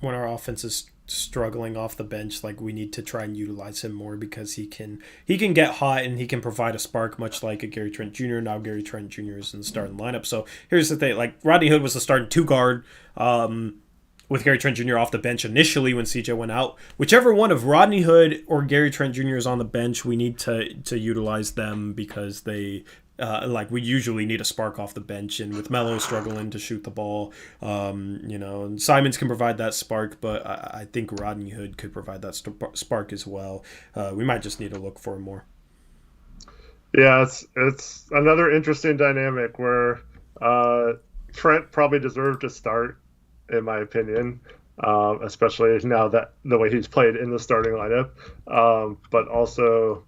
S1: when our offense is struggling off the bench, like we need to try and utilize him more because he can get hot and he can provide a spark, much like a Gary Trent Jr. Now Gary Trent Jr. is in the starting lineup. So here's the thing, like Rodney Hood was the starting 2 guard with Gary Trent Jr. off the bench initially when CJ went out. Whichever one of Rodney Hood or Gary Trent Jr. is on the bench, we need to utilize them because they we usually need a spark off the bench, and with Melo struggling to shoot the ball, and Simons can provide that spark, but I think Rodney Hood could provide that spark as well. We might just need to look for more.
S2: Yeah, it's another interesting dynamic where Trent probably deserved to start, in my opinion, especially now that the way he's played in the starting lineup, but also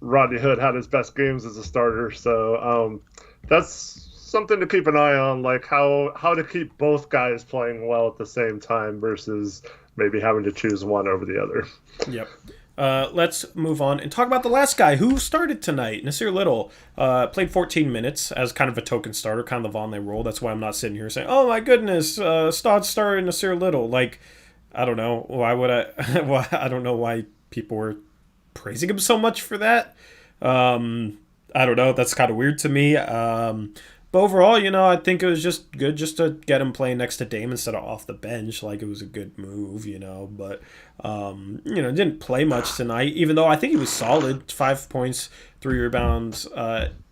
S2: Rodney Hood had his best games as a starter, so that's something to keep an eye on, like how to keep both guys playing well at the same time versus maybe having to choose one over the other.
S1: Yep. Let's move on and talk about the last guy who started tonight. Nasir Little played 14 minutes as kind of a token starter, kind of the Vonleh role. That's why I'm not sitting here saying, "Oh my goodness, Stod started Nasir Little." Like, I don't know why would I. Well, I don't know why people were praising him so much for that. I don't know. That's kind of weird to me. But overall, I think it was just good just to get him playing next to Dame instead of off the bench. Like, it was a good move, But, didn't play much tonight, even though I think he was solid. 5 points, 3 rebounds.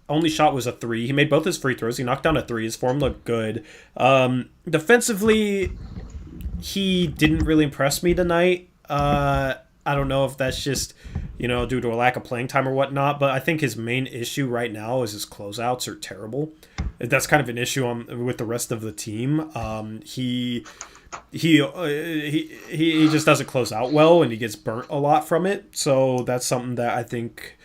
S1: Only shot was a 3. He made both his free throws. He knocked down a 3. His form looked good. Defensively, he didn't really impress me tonight. I don't know if that's just, due to a lack of playing time or whatnot, but I think his main issue right now is his closeouts are terrible. That's kind of an issue with the rest of the team. He just doesn't close out well, and he gets burnt a lot from it. So that's something that I think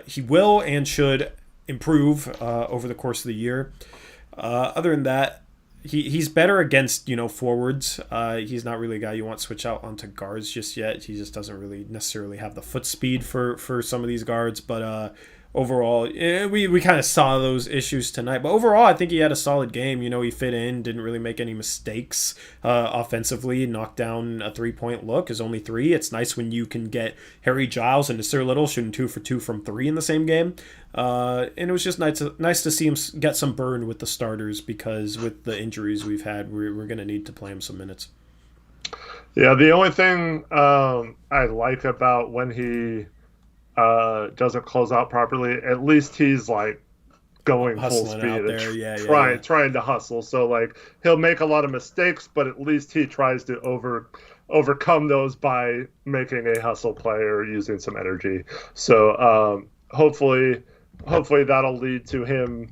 S1: he will and should improve over the course of the year. Other than that, he's better against, forwards. He's not really a guy you want to switch out onto guards just yet. He just doesn't really necessarily have the foot speed for some of these guards. But overall, we kind of saw those issues tonight. But overall, I think he had a solid game. He fit in, didn't really make any mistakes offensively, knocked down a 3-point look, is only 3. It's nice when you can get Harry Giles and Nasir Little shooting 2 for 2 from 3 in the same game. And it was just nice to see him get some burn with the starters, because with the injuries we've had, we're going to need to play him some minutes.
S2: Yeah, the only thing I like about when he doesn't close out properly, at least he's like going full speed and trying to hustle. So like he'll make a lot of mistakes, but at least he tries to overcome those by making a hustle play or using some energy. So hopefully that'll lead to him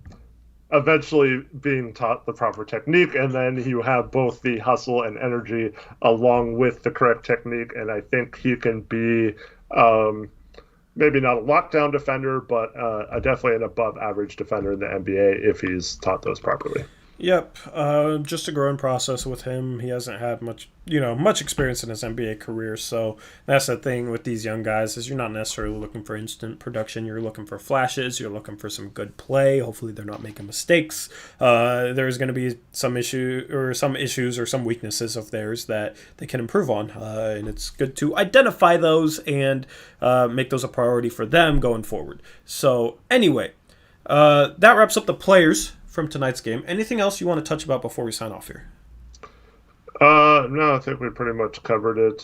S2: eventually being taught the proper technique, and then you have both the hustle and energy along with the correct technique, and I think he can be maybe not a lockdown defender, but definitely an above average defender in the NBA if he's taught those properly.
S1: Yep, just a growing process with him. He hasn't had much experience in his NBA career, so that's the thing with these young guys is you're not necessarily looking for instant production. You're looking for flashes. You're looking for some good play. Hopefully, they're not making mistakes. There's going to be some issues or some weaknesses of theirs that they can improve on, and it's good to identify those and make those a priority for them going forward. So anyway, that wraps up the players from tonight's game. Anything else you want to touch about before we sign off here?
S2: No, I think we pretty much covered it.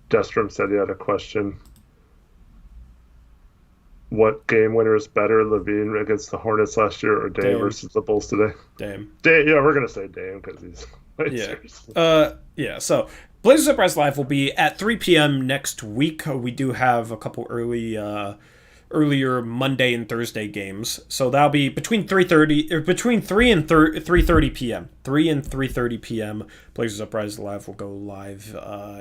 S2: Destrom said he had a question. What game winner is better, Levine against the Hornets last year or Dame versus the Bulls today?
S1: Dame.
S2: Yeah, we're going to say Dame because he's...
S1: So Blazers Uprise Live will be at 3 p.m. next week. We do have a couple earlier Monday and Thursday games, so that'll be between 3 and 3:30 p.m. 3 and 3:30 p.m. Blazers Uprise Live will go live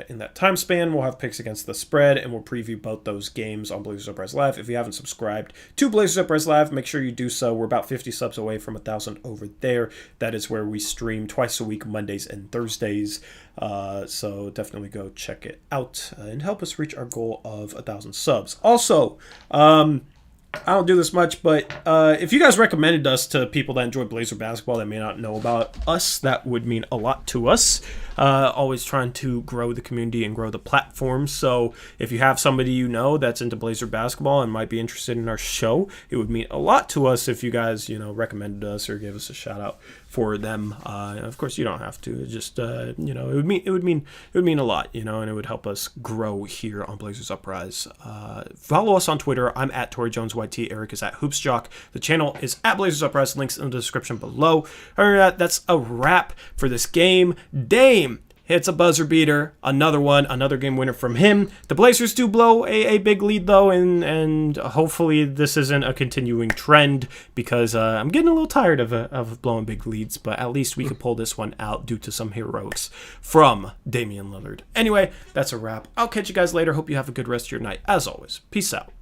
S1: in that time span. We'll have picks against the spread, and we'll preview both those games on Blazers Uprise Live. If you haven't subscribed to Blazers Uprise Live, make sure you do so. We're about 50 subs away from 1,000 over there. That is where we stream twice a week, Mondays and Thursdays. So definitely go check it out and help us reach our goal of 1,000 subs. Also, I don't do this much, but if you guys recommended us to people that enjoy Blazer basketball that may not know about us, that would mean a lot to us. Always trying to grow the community and grow the platform. So if you have somebody you know that's into Blazer basketball and might be interested in our show, it would mean a lot to us if you guys, recommended us or gave us a shout out for them. Of course, you don't have to. It just, it would mean a lot, and it would help us grow here on Blazers Uprise. Follow us on Twitter. I'm at Tori Jones YT. Eric is at HoopsJock. The channel is at Blazers Uprise. Links in the description below. Other than that, that's a wrap for this game. Dame hits a buzzer beater, another game winner from him. The Blazers do blow a big lead though, and hopefully this isn't a continuing trend because I'm getting a little tired of blowing big leads, but at least we could pull this one out due to some heroics from Damian Lillard. Anyway, that's a wrap. I'll catch you guys later. Hope you have a good rest of your night. As always, peace out.